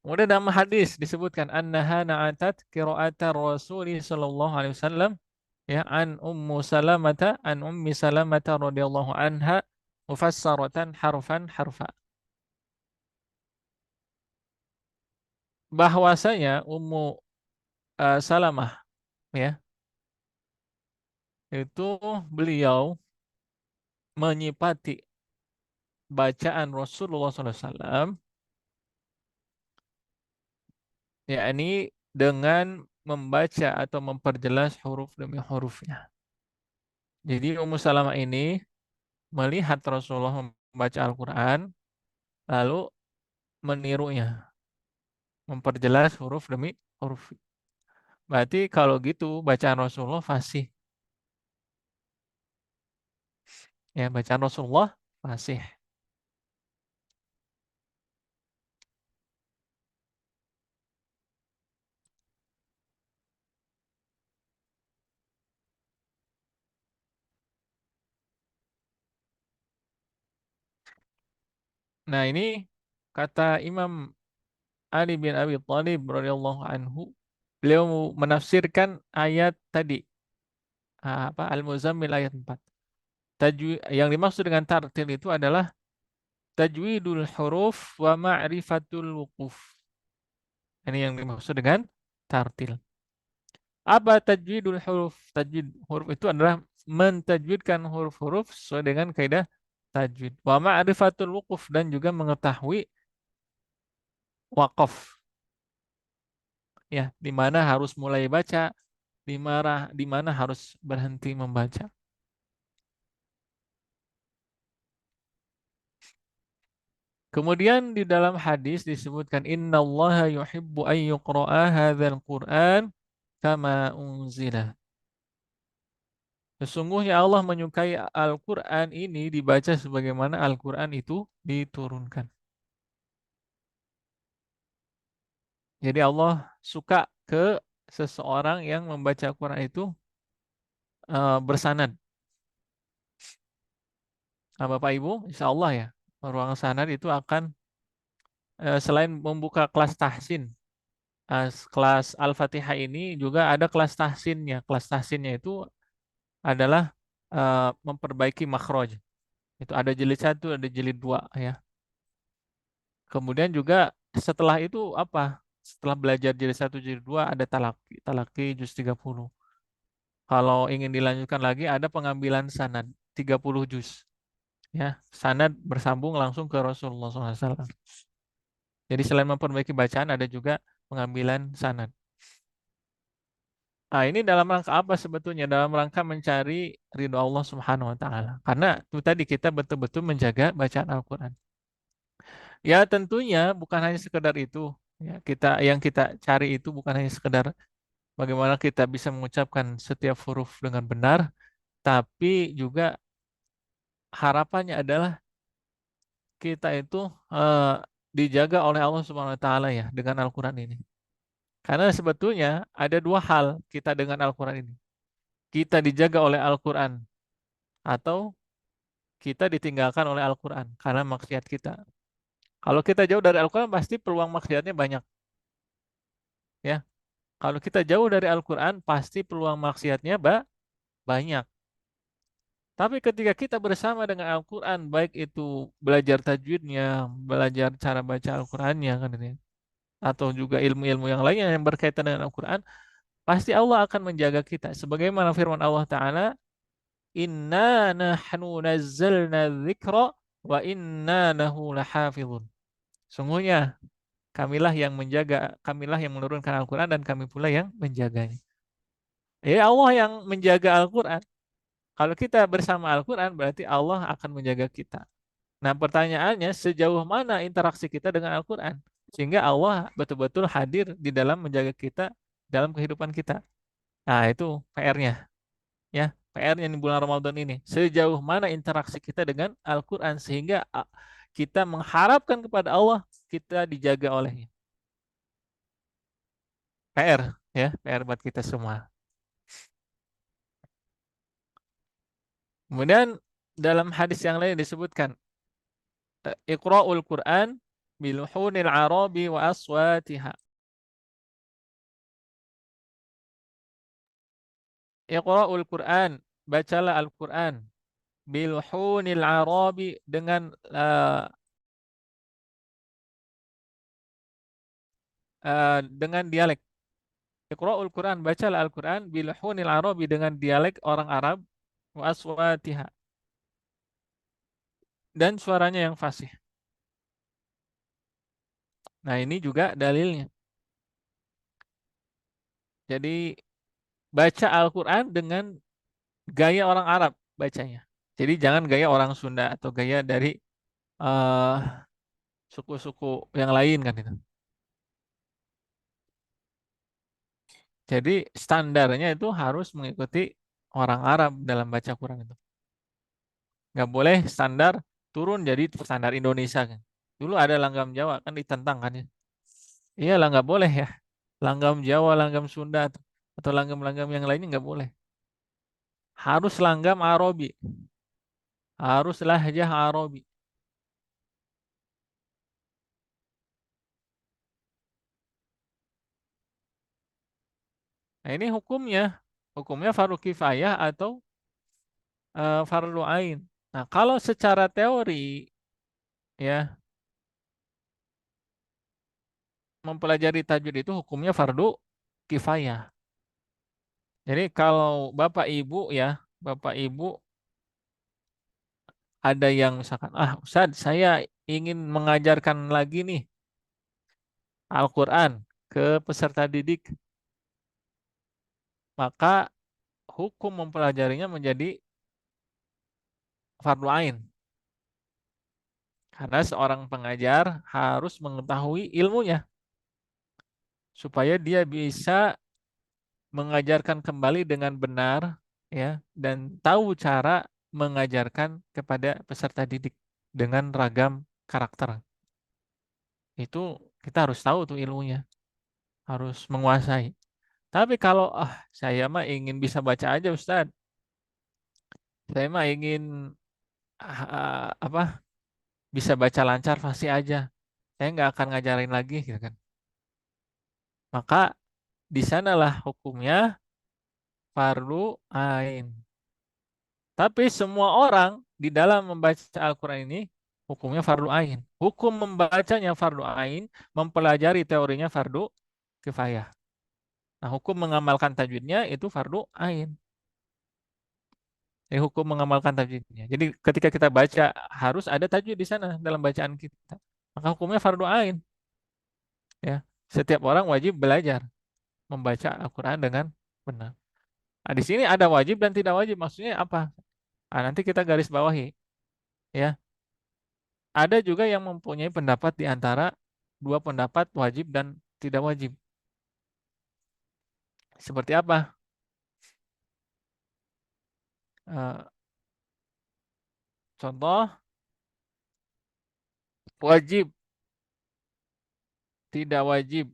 Kemudian dalam hadis disebutkan annaha na'atat qira'ata Rasuli sallallahu alaihi wasallam ya an ummi salamata radhiyallahu anha mufassaratan harfan harfa. Bahwasanya Ummu Salamah ya itu beliau menyipati bacaan Rasulullah SAW yakni dengan membaca atau memperjelas huruf demi hurufnya. Jadi Ummu Salamah ini melihat Rasulullah membaca Al-Quran lalu menirunya, memperjelas huruf demi huruf. Berarti kalau gitu bacaan Rasulullah fasih. Ya, bacaan Rasulullah fasih. Nah, ini kata Imam Ali bin Abi Thalib radhiyallahu anhu, beliau menafsirkan ayat tadi, apa Al-Muzammil ayat 4. Yang dimaksud dengan tartil itu adalah tajwidul huruf wa ma'rifatul wuquf. Ini yang dimaksud dengan tartil. Apa tajwidul huruf? Tajwid huruf itu adalah mentajwidkan huruf-huruf sesuai dengan kaidah tajwid. Wa ma'rifatul wuquf, dan juga mengetahui wakaf, ya, di mana harus mulai baca, di mana harus berhenti membaca. Kemudian di dalam hadis disebutkan innallaha yuhibbu an yuqra'a hadzal Qur'an kama unzila. Sesungguhnya Allah menyukai Al-Qur'an ini dibaca sebagaimana Al-Qur'an itu diturunkan. Jadi Allah suka ke seseorang yang membaca Al-Qur'an itu bersanad. Nah, Bapak Ibu, insya Allah ya, ruang sanad itu akan selain membuka kelas tahsin, kelas Al-Fatihah ini juga ada kelas tahsinnya. Kelas tahsinnya itu adalah memperbaiki makhraj. Itu ada jilid satu, ada jilid dua, ya. Kemudian juga setelah itu apa? Setelah belajar jilid satu, jilid dua, ada talaki, talaki juz 30. Kalau ingin dilanjutkan lagi ada pengambilan sanad 30 juz. Ya, sanad bersambung langsung ke Rasulullah SAW. Jadi selain memperbaiki bacaan ada juga pengambilan sanad. Nah, ini dalam rangka apa sebetulnya? Dalam rangka mencari ridho Allah Subhanahu wa taala. Karena itu tadi kita betul-betul menjaga bacaan Al-Qur'an. Ya, tentunya bukan hanya sekedar itu. Ya, yang kita cari itu bukan hanya sekedar bagaimana kita bisa mengucapkan setiap huruf dengan benar, tapi juga harapannya adalah kita itu eh, dijaga oleh Allah Subhanahu wa taala ya dengan Al-Qur'an ini. Karena sebetulnya ada dua hal kita dengan Al-Qur'an ini. Kita dijaga oleh Al-Qur'an atau kita ditinggalkan oleh Al-Quran karena maksiat kita. Kalau kita jauh dari Al-Quran pasti peluang maksiatnya banyak, ya. Kalau kita jauh dari Al-Quran pasti peluang maksiatnya banyak. Tapi ketika kita bersama dengan Al-Quran, baik itu belajar tajwidnya, belajar cara baca Al-Qurannya kan ini, atau juga ilmu-ilmu yang lainnya yang berkaitan dengan Al-Quran, pasti Allah akan menjaga kita. Sebagaimana firman Allah Ta'ala, Inna nahnu nazzalna dzikra wa inna lahu lahafizun. Sungguhnya kamilah yang menurunkan Al-Quran dan kami pula yang menjaganya. Ya Allah yang menjaga Al-Quran. Kalau kita bersama Al-Quran berarti Allah akan menjaga kita. Nah, pertanyaannya sejauh mana interaksi kita dengan Al-Quran? Sehingga Allah betul-betul hadir di dalam menjaga kita dalam kehidupan kita. Nah, itu PR-nya, ya. PR-nya di bulan Ramadan ini. Sejauh mana interaksi kita dengan Al-Quran sehingga kita mengharapkan kepada Allah kita dijaga olehnya. PR, ya, PR buat kita semua. Kemudian dalam hadis yang lain disebutkan Iqra'ul Quran biluhunil arabi wa aswatiha. Iqra'ul Quran, bacalah Al-Quran biluhunil arabi dengan dialek. Iqra'ul Quran, bacalah Al-Quran biluhunil arabi dengan dialek orang Arab wa aswatiha, dan suaranya yang fasih. Nah, ini juga dalilnya. Jadi baca Al-Quran dengan gaya orang Arab bacanya. Jadi jangan gaya orang Sunda atau gaya dari eh, suku-suku yang lain kan itu. Jadi standarnya itu harus mengikuti orang Arab dalam baca Quran itu. Nggak boleh standar turun jadi standar Indonesia kan. Dulu ada langgam Jawa kan ditentang kan ya. Iyalah nggak boleh ya. Langgam Jawa, langgam Sunda atau langgam-langgam yang lainnya nggak boleh. Harus langgam Arabi, harus lahjah Arabi. Nah ini hukumnya fardu kifayah atau fardu ain. Nah kalau secara teori ya mempelajari tajwid itu hukumnya fardu kifayah. Jadi kalau bapak ibu ya, bapak ibu ada yang misalkan, Ustaz, saya ingin mengajarkan lagi nih Al-Quran ke peserta didik, maka hukum mempelajarinya menjadi fardu ain. Karena seorang pengajar harus mengetahui ilmunya supaya dia bisa mengajarkan kembali dengan benar ya dan tahu cara mengajarkan kepada peserta didik dengan ragam karakter. Itu kita harus tahu tuh ilmunya, harus menguasai. Tapi kalau saya mah ingin bisa baca aja Ustadz, saya mah ingin apa bisa baca lancar fasih aja, saya nggak akan ngajarin lagi gitu kan. Maka di sanalah hukumnya fardu ain. Tapi semua orang di dalam membaca Al-Quran ini hukumnya fardu ain. Hukum membacanya fardu ain, mempelajari teorinya fardu kifayah. Nah, hukum mengamalkan tajwidnya itu fardu ain. Hukum mengamalkan tajwidnya. Jadi ketika kita baca harus ada tajwid di sana dalam bacaan kita. Maka hukumnya fardu ain. Ya, setiap orang wajib belajar membaca Al-Quran dengan benar. Nah, di sini ada wajib dan tidak wajib. Maksudnya apa? Nanti kita garis bawahi. Ya, ada juga yang mempunyai pendapat di antara dua pendapat wajib dan tidak wajib. Seperti apa? Eh, contoh, wajib, tidak wajib.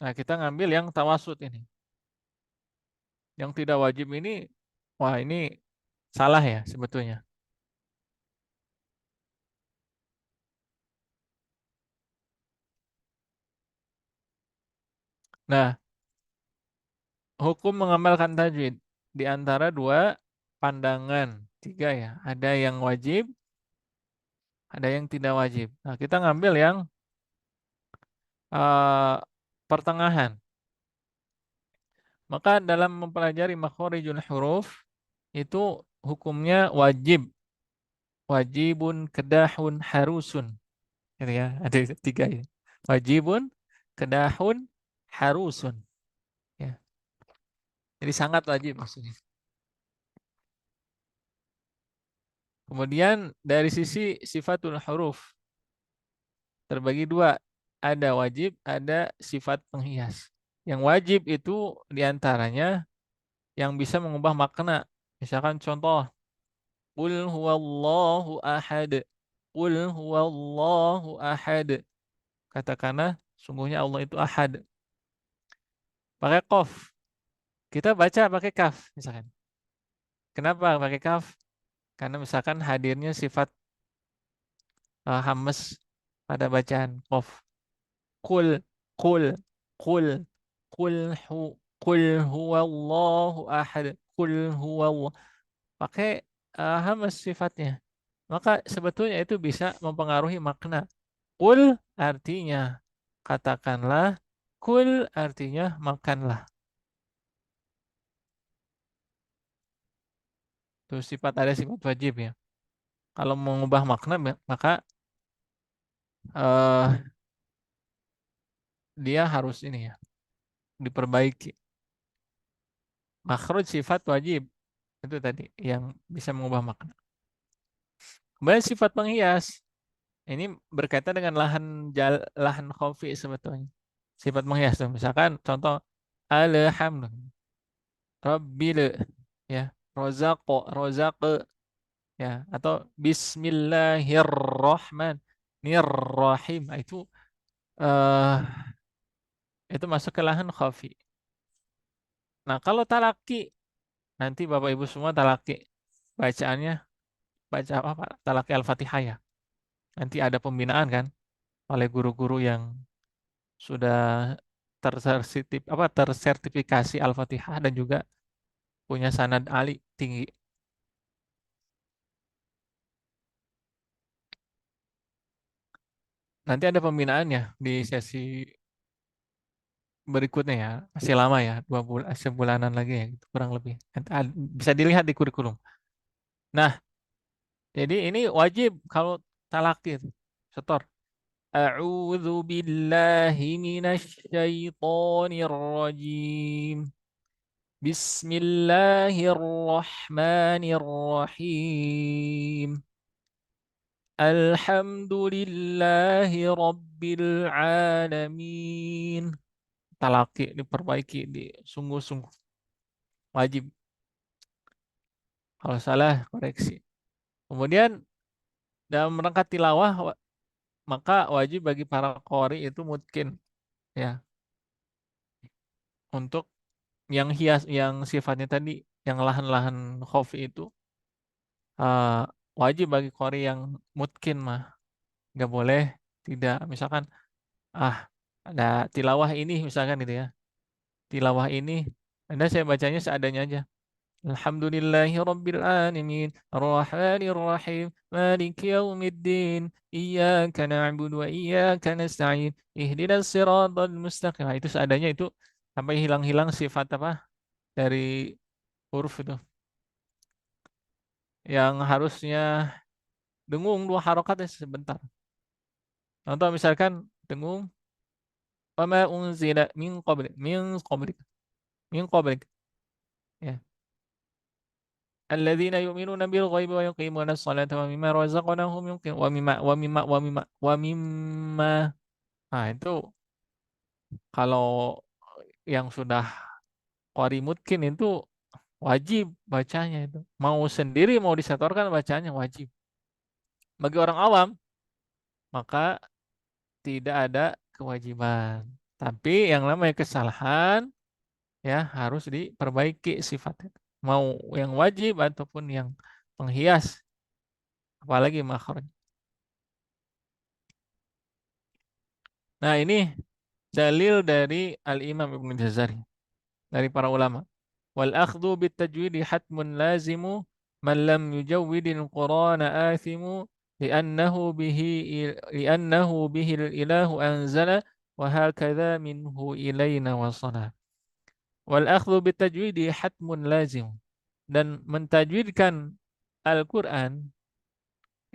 Nah, kita ngambil yang tawasud ini. Yang tidak wajib ini, wah ini salah ya sebetulnya. Nah, hukum mengamalkan tajwid di antara dua pandangan, tiga ya. Ada yang wajib, ada yang tidak wajib. Nah, kita ngambil yang eh, pertengahan. Maka dalam mempelajari makhorijul huruf itu hukumnya wajib, wajibun, kedahun, harusun. Gitu ya, ada tiga ini. Wajibun, kedahun, harusun. Ya. Jadi sangat wajib maksudnya. Kemudian dari sisi sifatul huruf terbagi dua. Ada wajib, ada sifat penghias. Yang wajib itu diantaranya yang bisa mengubah makna. Misalkan contoh, Qul huwallahu ahad. Qul huwallahu ahad. Katakanlah, sungguhnya Allah itu ahad. Pakai qaf. Kita baca pakai kaf, misalkan. Kenapa pakai kaf? Karena misalkan hadirnya sifat hamas pada bacaan qaf. Qul, qul, qul, qul hu, qul huwallahu ahad. Qul huwallahu. Pakai hamas sifatnya. Maka sebetulnya itu bisa mempengaruhi makna. Kul artinya katakanlah, kul artinya makanlah. Itu sifat ada sifat wajib ya. Kalau mengubah makna maka eh, dia harus ini ya diperbaiki. Makhraj sifat wajib itu tadi yang bisa mengubah makna. Kemudian sifat penghias ini berkaitan dengan lahan lahan khafi sebetulnya. Sifat menghias tuh. Misalkan contoh alhamdulillah, rabbil, ya, rozako, rozake, ya, atau bismillahirrahmanirrahim. Nah, eh itu masuk ke lahan khafi. Nah, kalau talaki, nanti Bapak Ibu semua talaki bacaannya baca apa? Talaki Al-Fatihah ya. Nanti ada pembinaan kan oleh guru-guru yang sudah tersertifikasi Al-Fatihah dan juga punya sanad ali tinggi. Nanti ada pembinaannya di sesi berikutnya ya. Masih lama ya, 2 bulan, sebulanan lagi ya, gitu, kurang lebih. Nanti bisa dilihat di kurikulum. Nah, jadi ini wajib kalau talaki itu. Setor. A'udzu billahi minasy syaithanir rajim. Bismillahirrahmanirrahim. Alhamdulillahi rabbil alamin. Talaki diperbaiki di sungguh-sungguh wajib. Kalau salah koreksi. Kemudian dalam rangka tilawah maka wajib bagi para qori itu mungkin ya untuk yang hias yang sifatnya tadi yang lahan-lahan khofi itu eh, wajib bagi qori yang mungkin mah nggak boleh tidak misalkan ah ada tilawah ini misalkan gitu ya tilawah ini anda saya bacanya seadanya aja Alhamdulillahi Rabbil Alamin Ar-Rahmanir Rahim Maliki Yawmiddin Iyyaka na'budu wa iyyaka nasta'in Ihdinas siratal mustaqim. Nah, itu seadanya itu sampai hilang-hilang sifat apa dari huruf itu yang harusnya dengung 2 harokat ya sebentar. Contoh misalkan dengung wa ma unzila min qablik ya alladzina yu'minuna bil ghaibi wa yuqimuna sholata wa mimma razaqnahum yunfiqun wa mimma. Nah, itu kalau yang sudah qari mutkin itu wajib bacanya itu. Mau sendiri mau disetorkan bacanya wajib. Bagi orang awam maka tidak ada kewajiban. Tapi yang namanya kesalahan ya harus diperbaiki sifatnya. Mau yang wajib ataupun yang penghias apalagi makhraj. Nah, ini dalil dari Al-Imam Ibnu Jazari dari para ulama. Wal akhdhu bit tajwidi hatmun lazimu man lam yujawwidil Qur'ana athimu li'annahu bihi ilahu anzala wa hakadha minhu ilaina wasala. Wal akhdhu bit tajwidi hatmun lazim dan mentajwidkan Al-Qur'an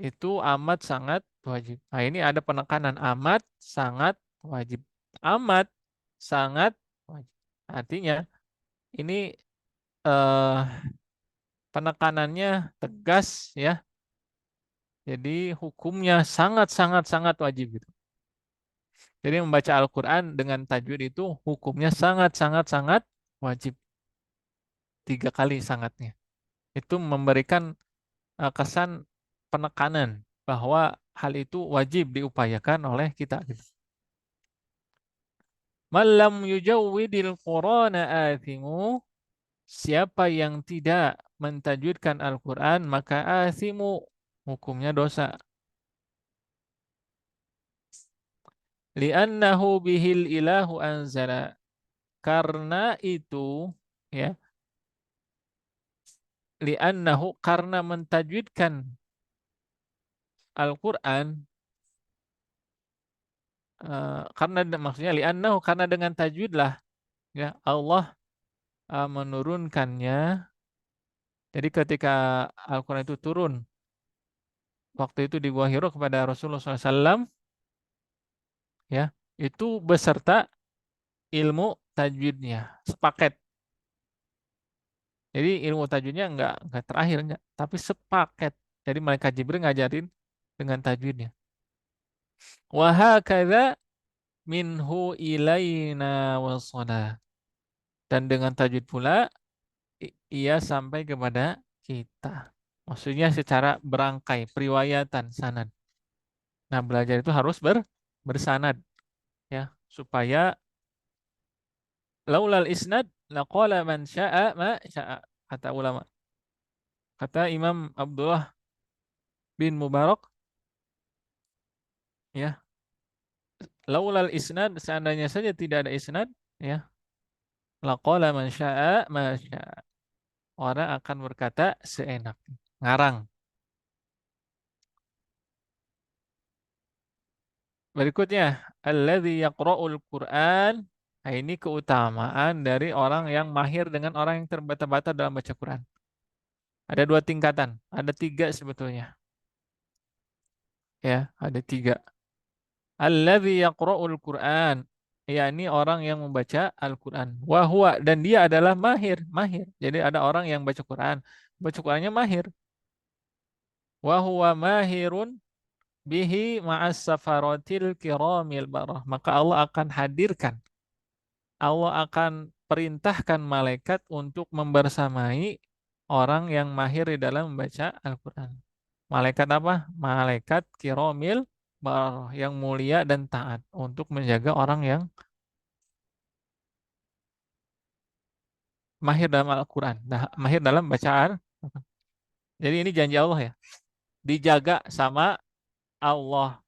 itu amat sangat wajib. Nah, ini ada penekanan amat sangat wajib. Amat sangat wajib. Artinya ini eh, penekanannya tegas ya. Jadi hukumnya sangat sangat sangat wajib gitu. Jadi membaca Al-Qur'an dengan tajwid itu hukumnya sangat sangat sangat wajib. 3 kali sangatnya. Itu memberikan kesan penekanan bahwa hal itu wajib diupayakan oleh kita gitu. Malam yujawwidil Qur'ana athimu. Siapa yang tidak mentajwidkan Al-Quran maka athimu hukumnya dosa. Li'annahu bihil ilahu anzala. Karena itu ya, li'annahu karena mentajwidkan Al-Quran karena maksudnya li'annahu karena dengan tajwid lah ya Allah menurunkannya. Jadi ketika Al-Quran itu turun waktu itu di Gua Hiro kepada Rasulullah SAW ya itu beserta ilmu tajwidnya sepaket. Jadi ilmu tajwidnya nggak terakhir enggak, tapi sepaket. Jadi malaikat Jibril ngajarin dengan tajwidnya. Wahakadza minhu ilaina wasala. Dan dengan tajwid pula ia sampai kepada kita. Maksudnya secara berangkai, periwayatan sanad. Nah, belajar itu harus bersanad ya, supaya laulal isnad laqala man syaa ma syaa, kata ulama. Kata Imam Abdullah bin Mubarak, ya, laulal isnad, seandainya saja tidak ada isnad, ya, laqala man syaa ma syaa. Orang akan berkata seenak, ngarang. Berikutnya, alladzi yaqra'ul Qur'an. Nah, ini keutamaan dari orang yang mahir dengan orang yang terbata-bata dalam baca Quran. Ada dua tingkatan, ada tiga sebetulnya. Ya, ada tiga. Alladzi yaqra'ul Qur'an, yakni orang yang membaca Al-Qur'an. Wa huwa, dan dia adalah mahir. Jadi ada orang yang baca Quran, baca Qurannya mahir. Wa huwa mahirun bihi ma'as safaratil kiramil barah. Maka Allah akan perintahkan malaikat untuk membersamai orang yang mahir di dalam membaca Al-Qur'an. Malaikat apa? Malaikat kiromil barah, yang mulia dan taat untuk menjaga orang yang mahir dalam Al-Quran, mahir dalam bacaan. Jadi ini janji Allah ya, dijaga sama Allah.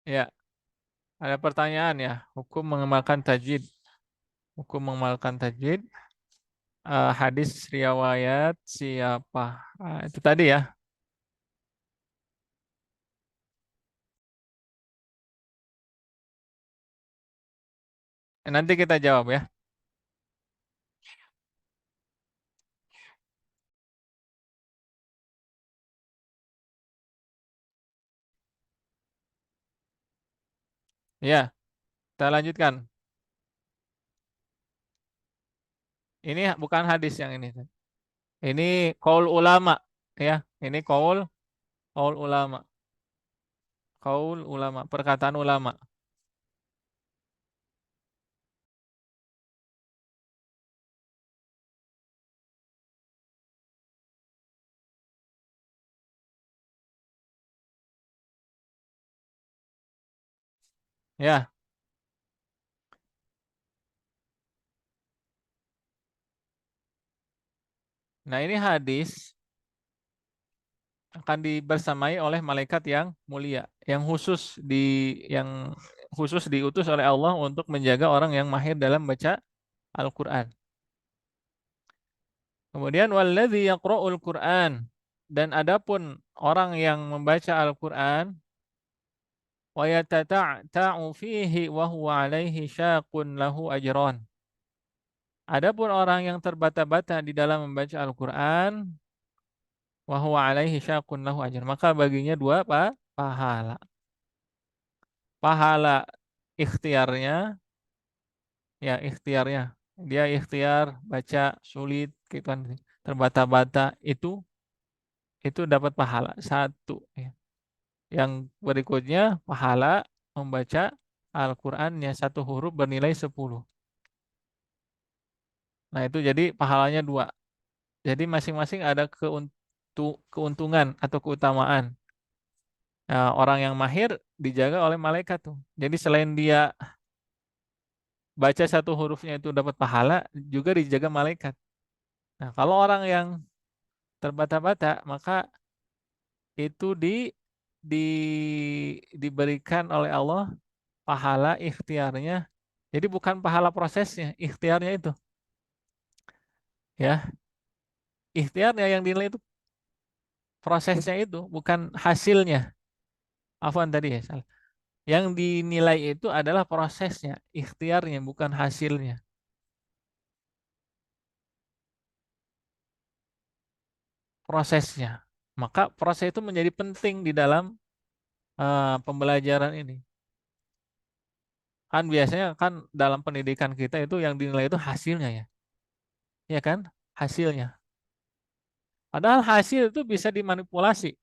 Ya, ada pertanyaan ya, hukum mengamalkan tajwid. Hukum mengamalkan tajwid, hadis riwayat siapa? Itu tadi ya. Nanti kita jawab ya. Ya, kita lanjutkan. Ini bukan hadis yang ini. Ini kaul ulama ya. Ini kaul ulama. Kaul ulama, perkataan ulama. Ya, nah ini hadis akan dibersamai oleh malaikat yang mulia, yang khusus diutus oleh Allah untuk menjaga orang yang mahir dalam baca Al-Qur'an. Kemudian walladzi yaqra'ul Qur'an, dan adapun orang yang membaca Al-Qur'an wa yatata'u fihi wa huwa 'alaihi syaqun lahu ajran. Adapun orang yang terbata-bata di dalam membaca Al-Qur'an wa huwa 'alaihi syaqun lahu ajran, maka baginya dua pahala. Pahala ikhtiarnya, ya ikhtiarnya, dia ikhtiar baca sulit gitu kan, terbata-bata, itu dapat pahala satu ya. Yang berikutnya pahala membaca Al-Qur'annya satu huruf bernilai 10. Nah itu jadi pahalanya dua. Jadi masing-masing ada keuntungan atau keutamaan. Nah, orang yang mahir dijaga oleh malaikat tuh. Jadi selain dia baca satu hurufnya itu dapat pahala, juga dijaga malaikat. Nah, kalau orang yang terbata-bata, maka itu di diberikan oleh Allah pahala ikhtiarnya. Jadi bukan pahala prosesnya, ikhtiarnya itu. Ya, ikhtiarnya yang dinilai itu prosesnya itu, bukan hasilnya. Afwan tadi ya, salah. Yang dinilai itu adalah prosesnya, ikhtiarnya, bukan hasilnya. Prosesnya. Maka proses itu menjadi penting di dalam pembelajaran ini. Kan biasanya kan dalam pendidikan kita itu yang dinilai itu hasilnya ya. Ya kan? Hasilnya. Padahal hasil itu bisa dimanipulasi.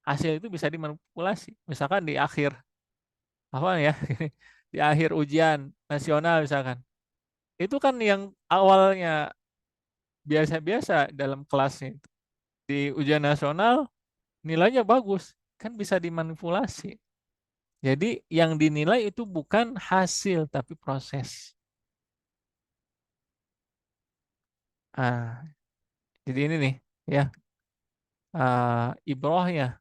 Hasil itu bisa dimanipulasi. Misalkan di akhir apa ya? Di akhir ujian nasional misalkan. Itu kan yang awalnya biasa-biasa dalam kelasnya itu. Di ujian nasional nilainya bagus, kan bisa dimanipulasi. Jadi yang dinilai itu bukan hasil tapi proses. Ah, jadi ini nih ya, ibrohnya.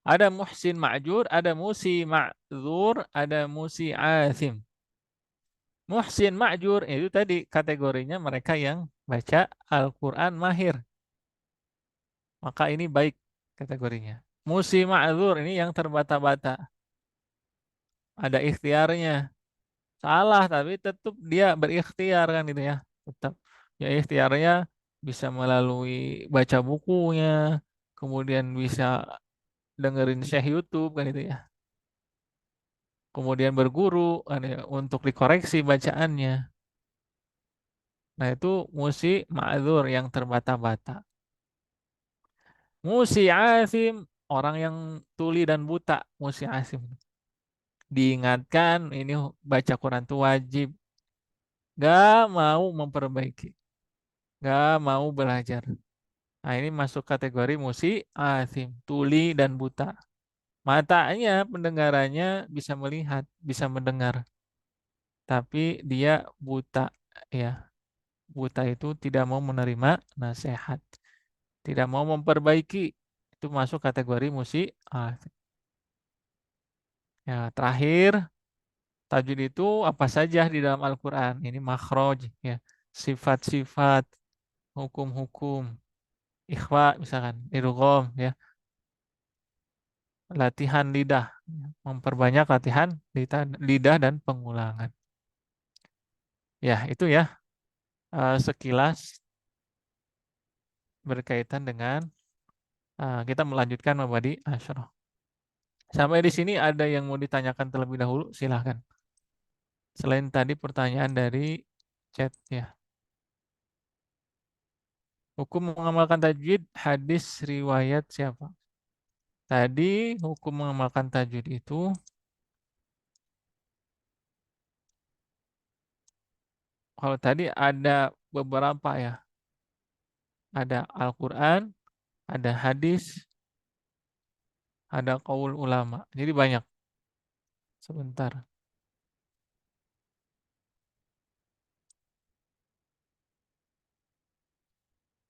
Ada muhsin ma'jur, ada musi ma'zur, ada musi asim. Muhsin ma'jur itu tadi kategorinya mereka yang baca Al-Quran mahir. Maka ini baik kategorinya. Musi ma'zur ini yang terbata-bata. Ada ikhtiarnya. Salah tapi tetap dia berikhtiar kan gitu ya. Tetap ya ikhtiarnya bisa melalui baca bukunya, kemudian bisa dengerin Syekh YouTube kan itu ya. Kemudian berguru kan ya, untuk dikoreksi bacaannya. Nah, itu musi ma'dzur yang terbata-bata. Musi asim orang yang tuli dan buta, musi asim. Diingatkan ini baca Quran itu wajib, gak mau memperbaiki, gak mau belajar. Nah, ini masuk kategori musi asim, tuli dan buta. Matanya, pendengarannya bisa melihat, bisa mendengar, tapi dia buta ya. Buta itu tidak mau menerima nasihat, tidak mau memperbaiki. Itu masuk kategori musi asim. Ya, terakhir, tajwid itu apa saja di dalam Al-Quran. Ini makhraj, ya, sifat-sifat, hukum-hukum, ikhfa misalkan, idgham, ya, latihan lidah, memperbanyak latihan lidah, lidah dan pengulangan. Ya, itu ya sekilas berkaitan dengan kita melanjutkan mabadi asyraf. Sampai di sini ada yang mau ditanyakan terlebih dahulu, silahkan. Selain tadi pertanyaan dari chat ya. Hukum mengamalkan tajwid, hadis riwayat siapa? Tadi hukum mengamalkan tajwid itu, kalau tadi ada beberapa ya. Ada Al-Quran, ada hadis, ada qaul ulama. Jadi banyak. Sebentar.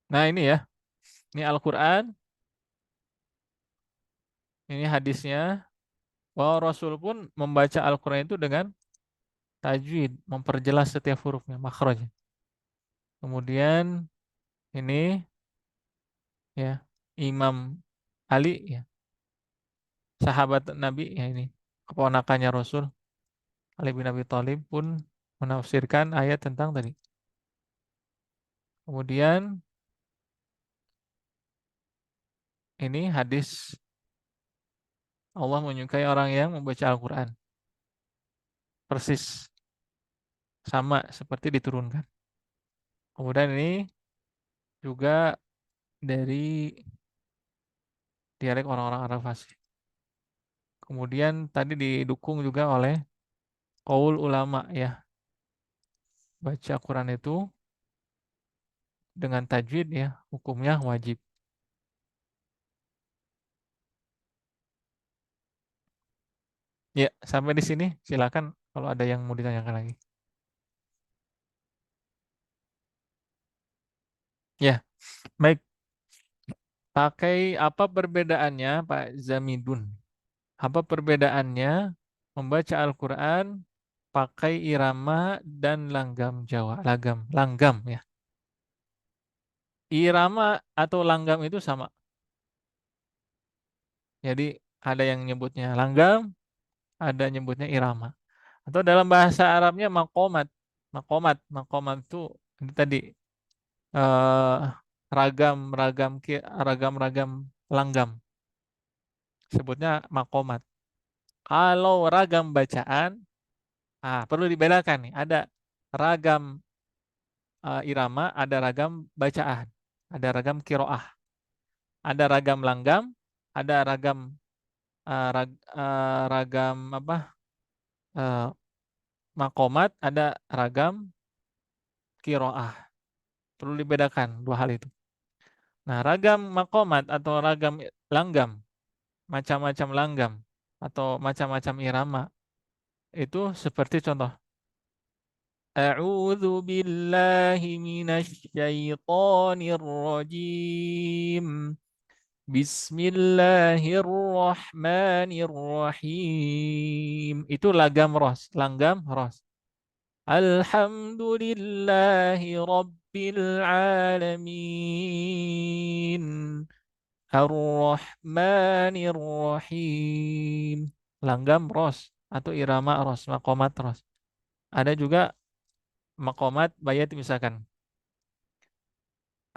Nah ini ya, ini Al-Quran, ini hadisnya. Bahwa Rasul pun membaca Al-Quran itu dengan tajwid, memperjelas setiap hurufnya, makhraj. Kemudian ini ya, Imam Ali ya, sahabat Nabi ya ini, keponakannya Rasul, Ali bin Abi Thalib pun menafsirkan ayat tentang tadi. Kemudian ini hadis Allah menyukai orang yang membaca Al-Quran. Persis sama seperti diturunkan. Kemudian ini juga dari dialek orang-orang Arab fasih. Kemudian tadi didukung juga oleh qaul ulama ya. Baca Quran itu dengan tajwid ya, hukumnya wajib. Ya, sampai di sini silakan kalau ada yang mau ditanyakan lagi. Ya, baik. Pakai apa perbedaannya, Pak Zamidun? Apa perbedaannya membaca Al-Quran pakai irama dan langgam Jawa? Langgam ya. Irama atau langgam itu sama. Jadi ada yang nyebutnya langgam, ada nyebutnya irama. Atau dalam bahasa Arabnya makomat. Makomat itu ini tadi. eh, ragam langgam, sebutnya makomat. Kalau ragam bacaan, perlu dibedakan nih. Ada ragam irama, ada ragam bacaan, ada ragam kiroah, ada ragam langgam, ada ragam apa eh, makomat, ada ragam kiroah. Perlu dibedakan dua hal itu. Nah, ragam makomat atau ragam langgam, macam-macam langgam atau macam-macam irama itu seperti contoh. A'udzu billahi minasy syaithanir rajim. Bismillahirrahmanirrahim. Itu lagam ros, langgam ros. Alhamdulillahi rabbil alamin. Ar-Rahmanir-Rahim. Langgam ros atau irama ros, makomat ros. Ada juga makomat bayat misalkan.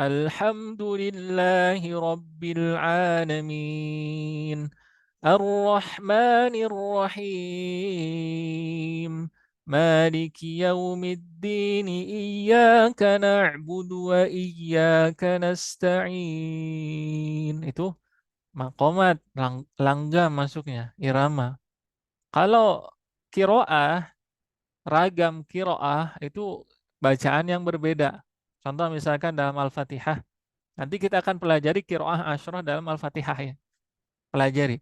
Alhamdulillahi Rabbil Alamin. Ar-Rahmanir-Rahim. Maliki yaumiddin. Iyyaka na'budu wa iyyaka nasta'in. Itu makomat, langgam masuknya, irama. Kalau kiroah, ragam kiroah itu bacaan yang berbeda. Contoh misalkan dalam Al-Fatihah. Nanti kita akan pelajari kiroah asyrah dalam Al-Fatihah ya. Pelajari.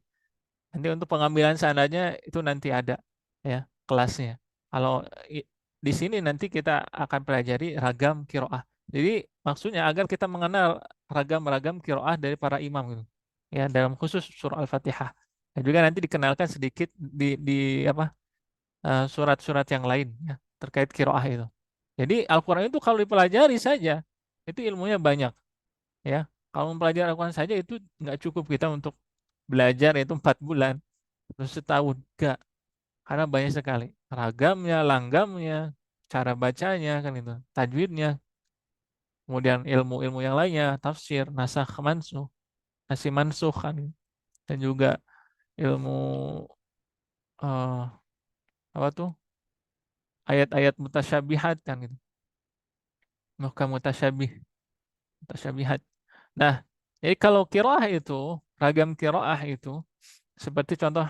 Nanti untuk pengambilan seandainya itu nanti ada ya kelasnya. Kalau di sini nanti kita akan pelajari ragam kiroah. Jadi maksudnya agar kita mengenal ragam-ragam kiroah dari para imam gitu. Ya dalam khusus surah Al-Fatihah. Dan juga nanti dikenalkan sedikit di apa surat-surat yang lain ya terkait kiroah itu. Jadi Al-Quran itu kalau dipelajari saja itu ilmunya banyak ya. Kalau mempelajari Al-Quran saja itu nggak cukup kita untuk belajar itu 4 bulan terus setahun enggak, karena banyak sekali ragamnya, langgamnya, cara bacanya kan itu, tajwidnya, kemudian ilmu-ilmu yang lainnya, tafsir, nasakh mansuh, nasi mansuh kan, dan juga ilmu eh, apa tuh ayat-ayat mutasyabihat kan gitu, muhkam mutasyabih, mutasyabihat. Nah, jadi kalau kiroah itu, ragam kiroah itu seperti contoh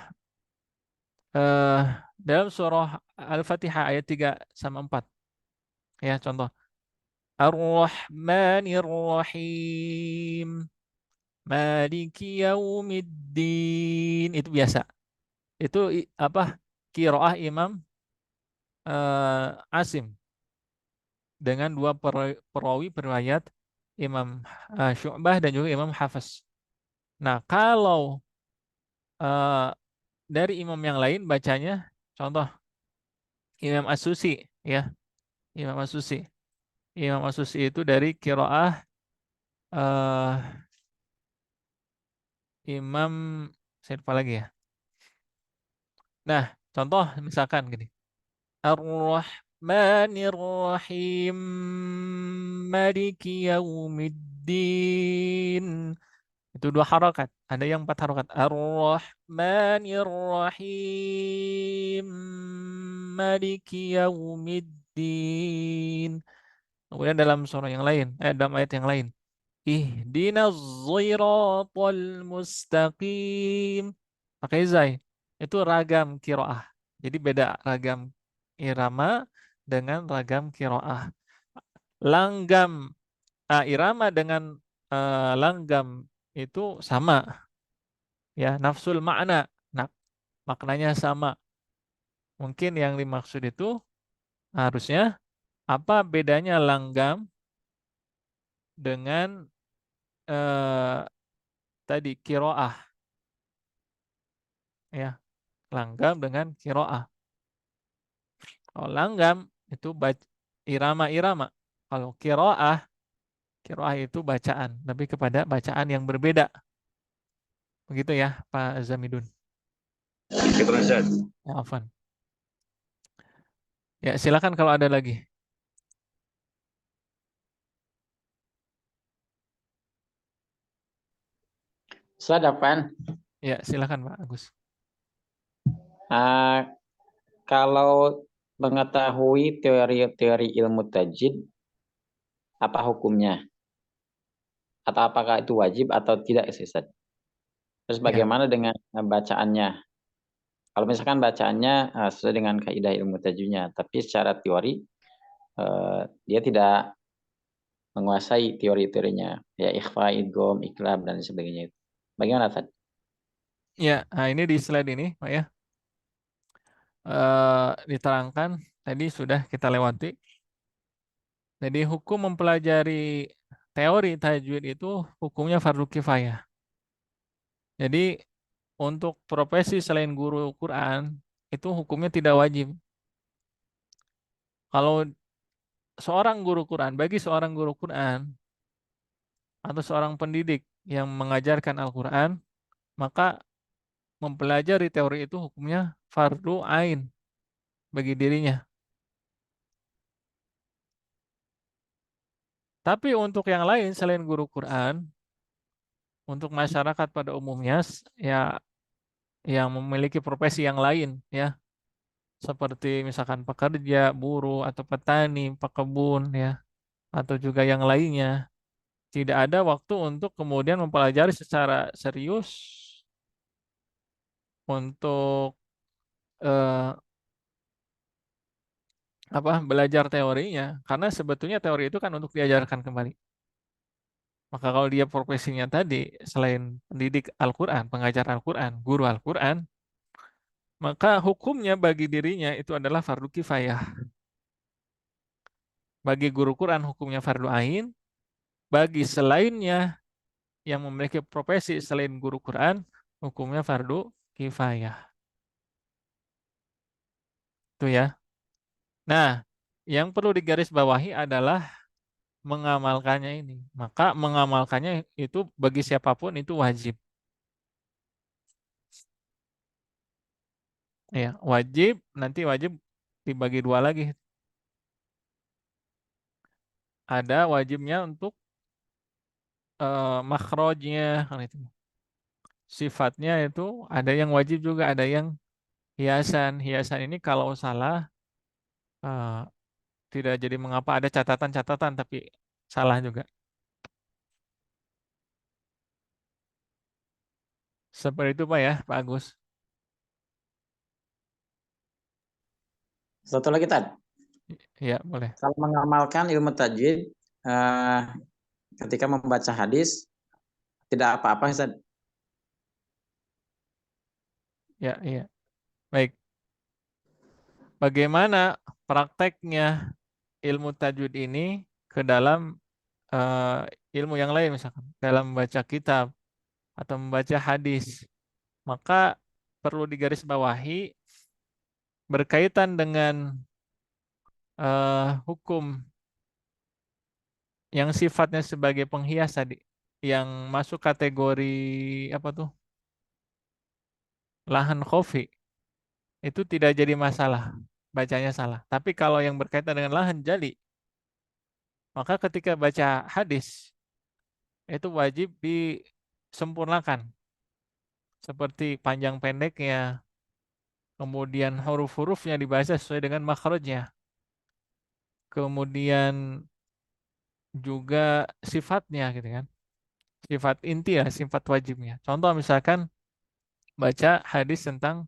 eh, dalam surah Al-Fatihah ayat 3 sama 4 ya contoh. Ar-Rahmanir Rahim. Maliki Yaumiddin. Itu biasa. Itu apa? Qiraah Imam Asim dengan dua perawi periwayat Imam Syu'bah dan juga Imam Hafiz. Nah, kalau eh, dari imam yang lain bacanya contoh Imam As-Susi ya, Imam As-Susi. Imam As-Susi itu dari qiraah eh, Imam saya lupa lagi ya. Nah, contoh misalkan gini. Ar-Rahmanir Rahim. Maliki Yaumiddin. Itu 2 harokat. Ada yang 4 harokat. Ar-Rahmanir Rahim. Maliki Yaumiddin. Kemudian dalam surah yang lain, dalam ayat yang lain. Ihdinas shiratal mustaqim. Pakai zai. Itu ragam kiroah. Jadi beda ragam irama dengan ragam kiroah. Langgam irama dengan langgam itu sama ya, nafsul makna. Nah, maknanya sama. Mungkin yang dimaksud itu harusnya apa bedanya langgam dengan eh, tadi kiroah ya, langgam dengan kiroah. Kalau langgam itu irama-irama. Kalau kiroah itu bacaan, lebih kepada bacaan yang berbeda. Begitu ya, Pak Zamidun. Ya, Afwan. Ya, silakan kalau ada lagi. Sadapan. Ya, silakan Pak Agus. Ah, kalau mengetahui teori-teori ilmu tajwid, apa hukumnya? Atau apakah itu wajib atau tidak, Ustaz? Terus Ya, bagaimana dengan bacaannya? Kalau misalkan bacaannya sesuai dengan kaidah ilmu tajwidnya, tapi secara teori dia tidak menguasai teori-teorinya, ya ikhfa, idgham, iqlab dan sebagainya itu. Bagaimana, Ustaz? ya. Nah, ini di slide ini, Pak ya, diterangkan tadi sudah kita lewati. Jadi hukum mempelajari teori tajwid itu hukumnya fardu kifayah. Jadi untuk profesi selain guru Quran itu hukumnya tidak wajib. Kalau seorang guru Quran, bagi seorang guru Quran atau seorang pendidik yang mengajarkan Al-Quran, maka mempelajari teori itu hukumnya fardu ain bagi dirinya. Tapi untuk yang lain selain guru Quran, untuk masyarakat pada umumnya ya yang memiliki profesi yang lain ya, seperti misalkan pekerja, buruh atau petani, pekebun ya, atau juga yang lainnya, tidak ada waktu untuk kemudian mempelajari secara serius untuk eh, belajar teorinya, karena sebetulnya teori itu kan untuk diajarkan kembali. Maka kalau dia profesinya tadi selain pendidik Al-Quran, pengajar Al-Quran, guru Al-Quran, maka hukumnya bagi dirinya itu adalah fardu kifayah. Bagi guru Quran hukumnya fardu ain, bagi selainnya yang memiliki profesi selain guru Quran hukumnya fardu kifayah. Itu ya. Nah, yang perlu digarisbawahi adalah mengamalkannya ini. Maka mengamalkannya itu bagi siapapun itu wajib. Ya, wajib nanti wajib dibagi dua lagi. Ada wajibnya untuk makhrajnya kan itu. Sifatnya itu ada yang wajib juga, ada yang hiasan. Hiasan ini kalau salah eh, tidak jadi mengapa, ada catatan-catatan tapi salah juga. Seperti itu Pak ya, Pak Agus. Satu lagi, Tad. Ya, boleh. Kalau mengamalkan ilmu tajwid eh, ketika membaca hadis tidak apa-apa, Ustaz. Ya, iya. Baik. Bagaimana prakteknya ilmu tajwid ini ke dalam eh, ilmu yang lain misalkan dalam membaca kitab atau membaca hadis? Maka perlu digarisbawahi berkaitan dengan hukum yang sifatnya sebagai penghias tadi, yang masuk kategori apa tuh? Lahan khofi, itu tidak jadi masalah bacanya salah. Tapi kalau yang berkaitan dengan lahan jali, maka ketika baca hadis itu wajib disempurnakan seperti panjang pendeknya, kemudian huruf-hurufnya dibaca sesuai dengan makhrajnya, kemudian juga sifatnya gitu kan. Sifat inti ya, sifat wajibnya. Contoh misalkan baca hadis tentang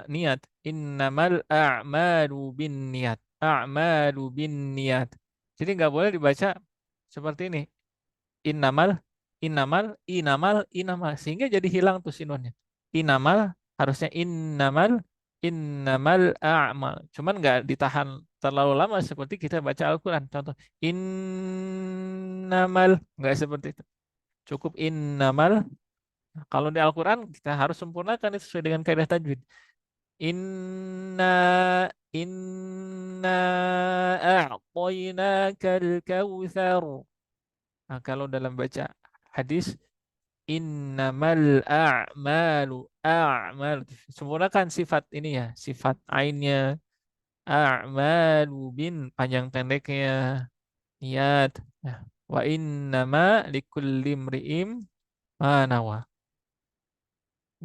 niat. Innamal a'malu bin niat. A'malu bin niat. Jadi nggak boleh dibaca seperti ini. Innamal, inamal. Sehingga jadi hilang tuh sinonnya. Inamal, harusnya innamal a'mal. Cuman nggak ditahan terlalu lama seperti kita baca Al-Quran. Contoh, innamal, nggak seperti itu. Cukup innamal. Kalau di Al-Quran kita harus sempurnakan itu sesuai dengan kaidah tajwid. Inna inna a'tainakal kautsar. Nah, kalau dalam baca hadis innamal a'malu. Sempurnakan sifat ini ya, sifat ainnya a'malu bin panjang pendeknya niat. Nah, wa innama likulli imri'im manawa,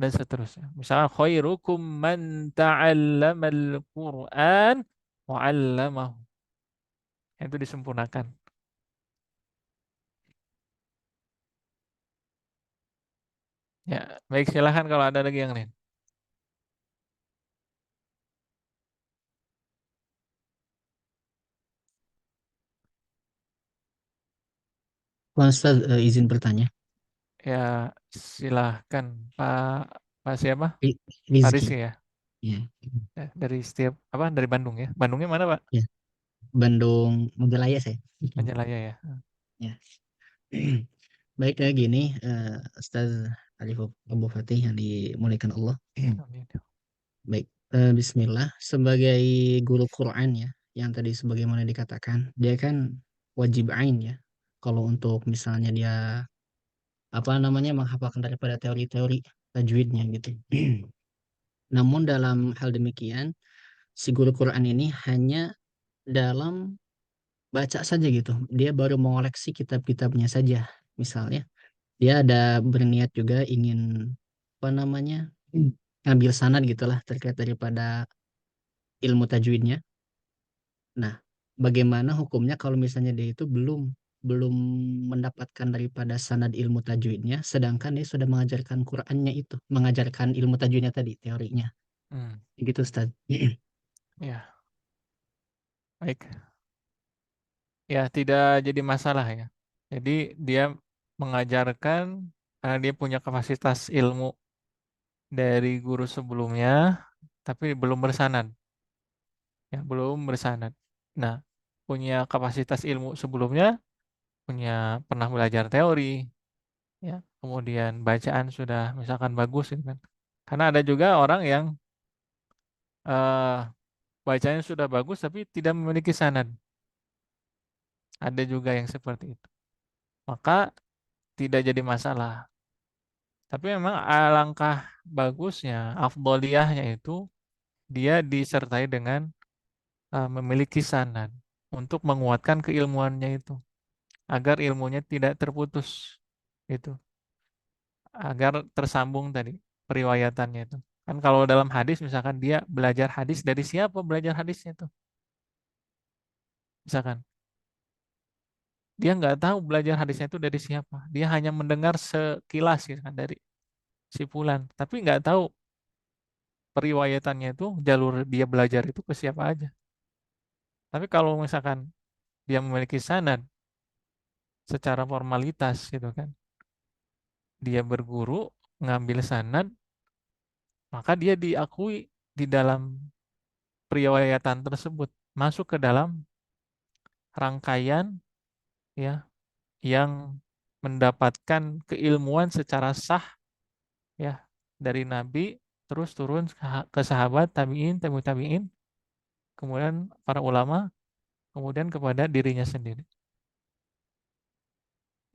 dan seterusnya. Misalnya khairukum man ta'allamal Qur'an wa 'allamahu. Itu disempurnakan. Ya, baik silahkan kalau ada lagi yang lain. Pak Ustaz, izin bertanya. Ya, silahkan Pak Pak siapa? Ri- Pak Rizky. Rizky ya. Ya, Dari setiap apa? Dari Bandung ya. Bandungnya mana Pak? ya. Bandung Majalaya saya. Majalaya ya. Ya. Baik kayak gini, Ustaz Arif Abu Fatih yang dimuliakan Allah. Amin. Baik, Bismillah. Sebagai guru Quran ya, yang tadi sebagaimana dikatakan, dia kan wajib ain ya. Kalau untuk misalnya dia apa namanya menghafalkan daripada teori-teori tajwidnya gitu. Namun dalam hal demikian, si guru Quran ini hanya dalam baca saja gitu. Dia baru mengoleksi kitab-kitabnya saja. Misalnya, dia ada berniat juga ingin apa namanya ngambil sanad gitulah terkait daripada ilmu tajwidnya. Nah, bagaimana hukumnya kalau misalnya dia itu belum belum mendapatkan daripada sanad ilmu tajwidnya, sedangkan dia sudah mengajarkan Qur'annya itu, mengajarkan ilmu tajwidnya tadi, teorinya. Hmm, Gitu, Ustaz. ya, baik. Ya, tidak jadi masalah ya. Jadi dia mengajarkan karena dia punya kapasitas ilmu dari guru sebelumnya, tapi belum bersanad. Ya, belum bersanad. Nah, punya kapasitas ilmu sebelumnya, punya pernah belajar teori, ya, kemudian bacaan sudah misalkan bagus gitu kan. Karena ada juga orang yang eh, bacanya sudah bagus tapi tidak memiliki sanad. Ada juga yang seperti itu. Maka tidak jadi masalah. Tapi memang alangkah bagusnya, afdoliyahnya itu dia disertai dengan memiliki sanad untuk menguatkan keilmuannya itu, agar ilmunya tidak terputus itu, agar tersambung tadi periwayatannya itu. Kan kalau dalam hadis misalkan dia belajar hadis dari siapa belajar hadisnya itu, misalkan dia nggak tahu belajar hadisnya itu dari siapa, dia hanya mendengar sekilas gitu kan dari si fulan, tapi nggak tahu periwayatannya itu jalur dia belajar itu ke siapa aja. Tapi kalau misalkan dia memiliki sanad secara formalitas gitu kan, dia berguru ngambil sanad, maka dia diakui di dalam periwayatan tersebut, masuk ke dalam rangkaian ya yang mendapatkan keilmuan secara sah ya dari Nabi terus turun ke sahabat tabiin, tabi'ut tabiin, kemudian para ulama, kemudian kepada dirinya sendiri.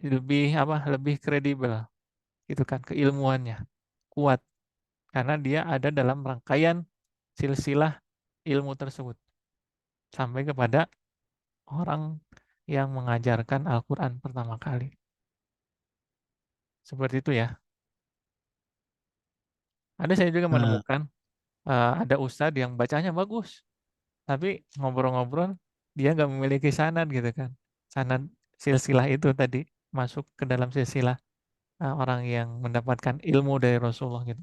Lebih apa? Lebih kredibel gitu kan keilmuannya kuat karena dia ada dalam rangkaian silsilah ilmu tersebut sampai kepada orang yang mengajarkan Al-Quran pertama kali. Seperti itu ya. Ada saya juga Eh, menemukan ada ustadz yang bacanya bagus, tapi ngobrol-ngobrol dia nggak memiliki sanad gitu kan. Sanad silsilah itu tadi masuk ke dalam silsilah orang yang mendapatkan ilmu dari Rasulullah gitu.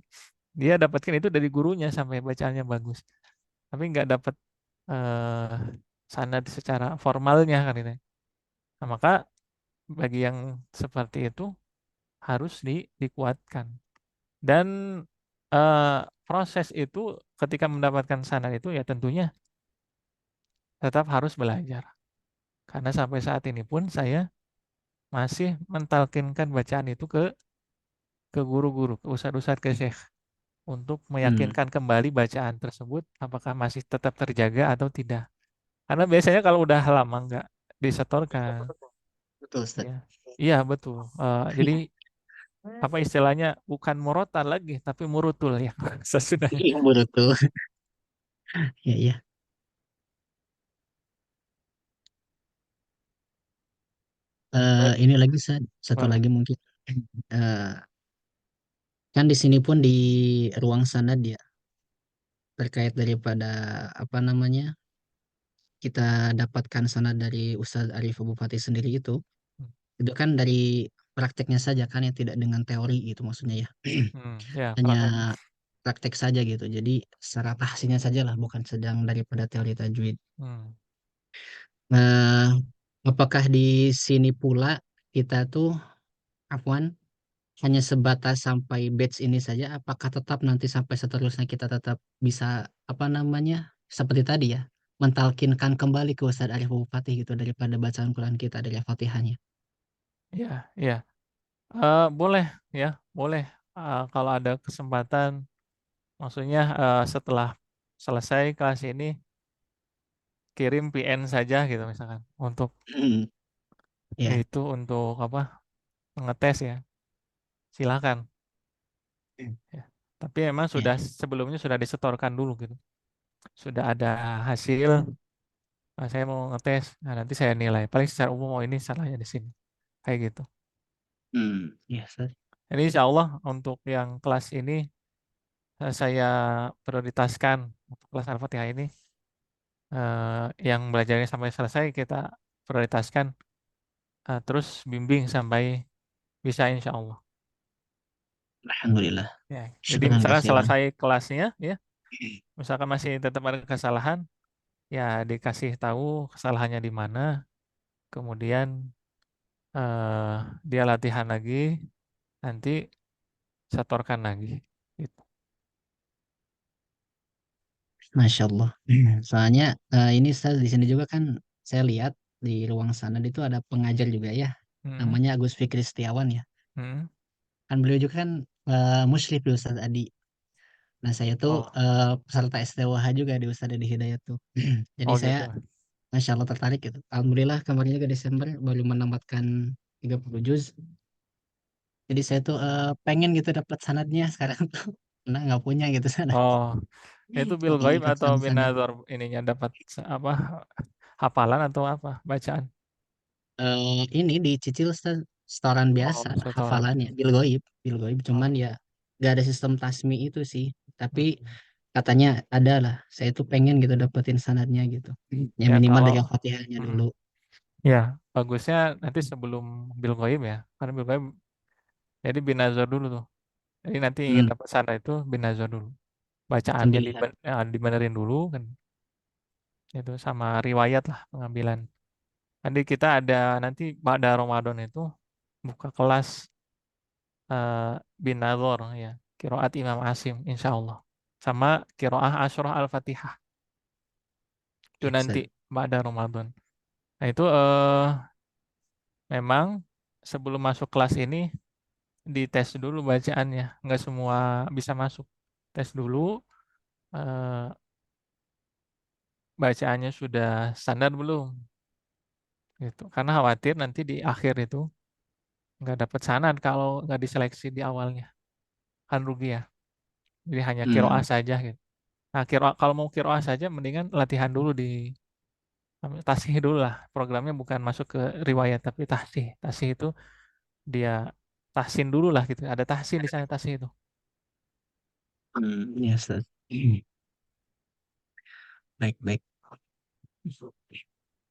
Dia dapatkan itu dari gurunya sampai bacaannya bagus, tapi nggak dapat eh, sanad secara formalnya kan itu. Nah, maka bagi yang seperti itu harus dikuatkan. Dan proses itu ketika mendapatkan sanad itu ya tentunya tetap harus belajar. Karena sampai saat ini pun saya masih mentalkinkan bacaan itu ke guru-guru, ke ustadz-ustadz, ke syekh untuk hmm, meyakinkan kembali bacaan tersebut apakah masih tetap terjaga atau tidak. Karena biasanya kalau udah lama nggak disetorkan, betul, Ustaz. ya, iya betul. Jadi apa istilahnya bukan murotal lagi tapi murutul ya sesudahnya. Iya, betul. Ya, ya. Baik, Ini lagi Ustaz, satu boleh. lagi mungkin. Eh, kan di sini pun di ruang sanad ya, terkait daripada apa namanya, kita dapatkan sanad dari Ustadz Arif Bupati sendiri itu kan dari prakteknya saja kan, yang tidak dengan teori gitu maksudnya ya. Ya, Hanya praktek. praktek saja gitu. Jadi secara tahsinnya saja lah, bukan sedang daripada teori tajwid. Hmm, Nah, apakah di sini pula kita tuh, afwan, hanya sebatas sampai batch ini saja? Apakah tetap nanti sampai seterusnya kita tetap bisa apa namanya, seperti tadi ya, mentalkinkan kembali ke Ustadz Arif Bupati gitu daripada bacaan Quran kita dari Al-Fatihahnya? ya, ya. Boleh, ya, boleh. Kalau ada kesempatan, maksudnya setelah selesai kelas ini, kirim PN saja gitu misalkan, untuk Ya. itu untuk apa? Ngetes ya. Silakan. Ya. Tapi memang Ya. sudah sebelumnya sudah disetorkan dulu gitu. Sudah ada hasil. Saya mau ngetes. Nah, nanti saya nilai. Paling secara umum, oh ini salahnya di sini. Kayak gitu. Ya, Ustaz. Jadi insya Allah untuk yang kelas ini saya prioritaskan untuk kelas Al-Fatihah ini, yang belajarnya sampai selesai kita prioritaskan, terus bimbing sampai bisa insya Allah. Alhamdulillah. Ya, jadi Syukran misalkan kasiran. selesai kelasnya, ya, misalkan masih tetap ada kesalahan, ya dikasih tahu kesalahannya di mana, kemudian eh, dia latihan lagi, nanti setorkan lagi. Gitu. Masya Allah. Soalnya ini Ustaz, di sini juga kan saya lihat di ruang sana itu ada pengajar juga ya. Hmm, Namanya Agus Fikri Setiawan ya. hmm. Kan beliau juga kan muslim di Ustaz Adi. Nah saya tuh Oh, peserta STWH juga di Ustaz Adi Hidayat tuh. Jadi oh saya gitu. Masya Allah tertarik gitu. Alhamdulillah kemarin juga Desember baru menamatkan 30 juz. Jadi saya tuh pengen gitu dapat sanadnya sekarang tuh. Nah nggak punya gitu sanad. Oh, itu bil Ingin goib ikut atau sanad-sanad. binazar ininya dapat apa, hafalan atau apa bacaan? Ini dicicil setoran Oh, biasa setoran. hafalannya bil goib cuman Oh. ya gak ada sistem tasmi itu sih, tapi Hmm. katanya ada lah. Saya tuh pengen gitu dapetin sanadnya gitu, ya Ya minimal kalau dari Al-Fatihahnya mm, dulu. ya bagusnya nanti sebelum bil goib ya, karena bil goib jadi binazar dulu tuh. Jadi nanti ingin Hmm, dapat sana itu binazar dulu. Bacaannya sambil lihat. dibenerin dulu kan, itu sama riwayat lah pengambilan. Nanti kita ada nanti pada Ramadan itu buka kelas bin Nadhor ya, kiroat Imam Asim insya Allah, sama kiroah Asyrah Al-Fatihah itu Ya, nanti Ustaz. pada Ramadan. Nah itu memang sebelum masuk kelas ini dites dulu bacaannya, nggak semua bisa masuk. Tes dulu eh, bacaannya sudah standar belum, gitu. Karena khawatir nanti di akhir itu nggak dapat sanad kalau nggak diseleksi di awalnya, kan rugi ya. Jadi hanya kiroah Hmm, saja gitu. Nah, kalau mau kiroah saja, mendingan latihan dulu di tasih dulu lah. Programnya bukan masuk ke riwayat, tapi tasih. Tasih itu dia tahsin dulu lah gitu. Ada tahsin di sana tasih itu. ya Ustaz. Baik, baik.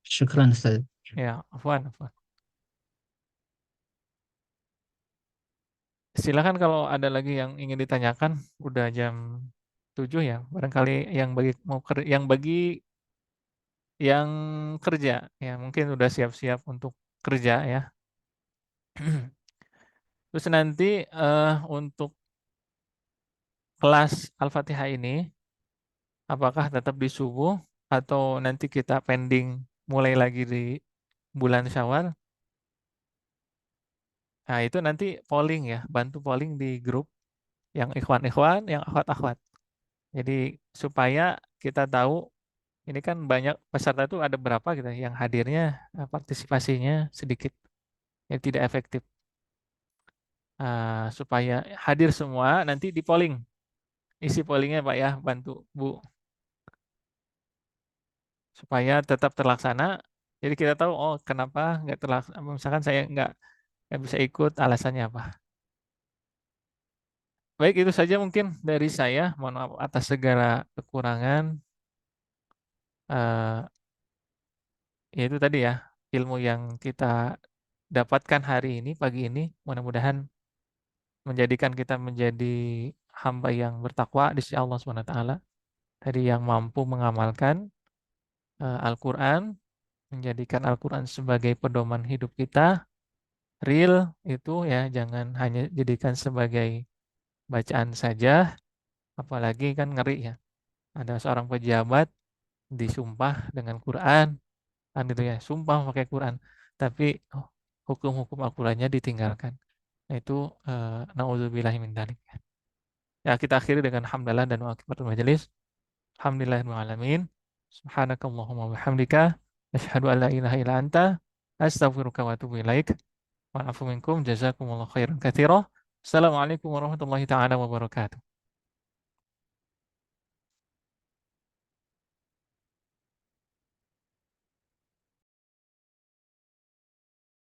Syukran Ustaz. Ya, afwan, afwan. Silakan kalau ada lagi yang ingin ditanyakan. Udah jam 7 ya. Barangkali yang bagi yang bagi yang kerja ya mungkin udah siap-siap untuk kerja ya. Terus nanti untuk kelas Al-Fatihah ini apakah tetap di subuh atau nanti kita pending mulai lagi di bulan Syawal? Nah, itu nanti polling ya, bantu polling di grup yang ikhwan-ikhwan, yang akhwat-akhwat. Jadi supaya kita tahu ini kan banyak peserta itu ada berapa gitu yang hadirnya, partisipasinya sedikit, yang tidak efektif. Supaya hadir semua nanti di polling. Isi pollingnya Pak ya, bantu Bu, supaya tetap terlaksana. Jadi kita tahu oh kenapa nggak terlaksana. Misalkan saya nggak nggak bisa ikut, alasannya apa? Baik, itu saja mungkin dari saya. Mohon maaf atas segala kekurangan. Eh, Ya itu tadi ya, ilmu yang kita dapatkan hari ini, pagi ini, mudah-mudahan menjadikan kita menjadi hamba yang bertakwa di sisi Allah Subhanahu wa taala. Tadi yang mampu mengamalkan Al-Quran, menjadikan Al-Quran sebagai pedoman hidup kita, real itu ya, jangan hanya jadikan sebagai bacaan saja, apalagi kan ngeri ya. Ada seorang pejabat disumpah dengan Quran, kan gitu ya, sumpah pakai Quran, tapi hukum-hukum Al-Qurannya ditinggalkan. Nah, itu naudzubillahi min dzalik. Ya, kita akhiri dengan hamdalah dan waqifatul majelis. Alhamdulillahirabbil alamin. Subhanakallahumma wa bihamdika asyhadu an la ilaha illa anta astaghfiruka wa atubu ilaik. Wa'afu minkum jazakumullahu khairan katsira. Assalamualaikum warahmatullahi taala wabarakatuh.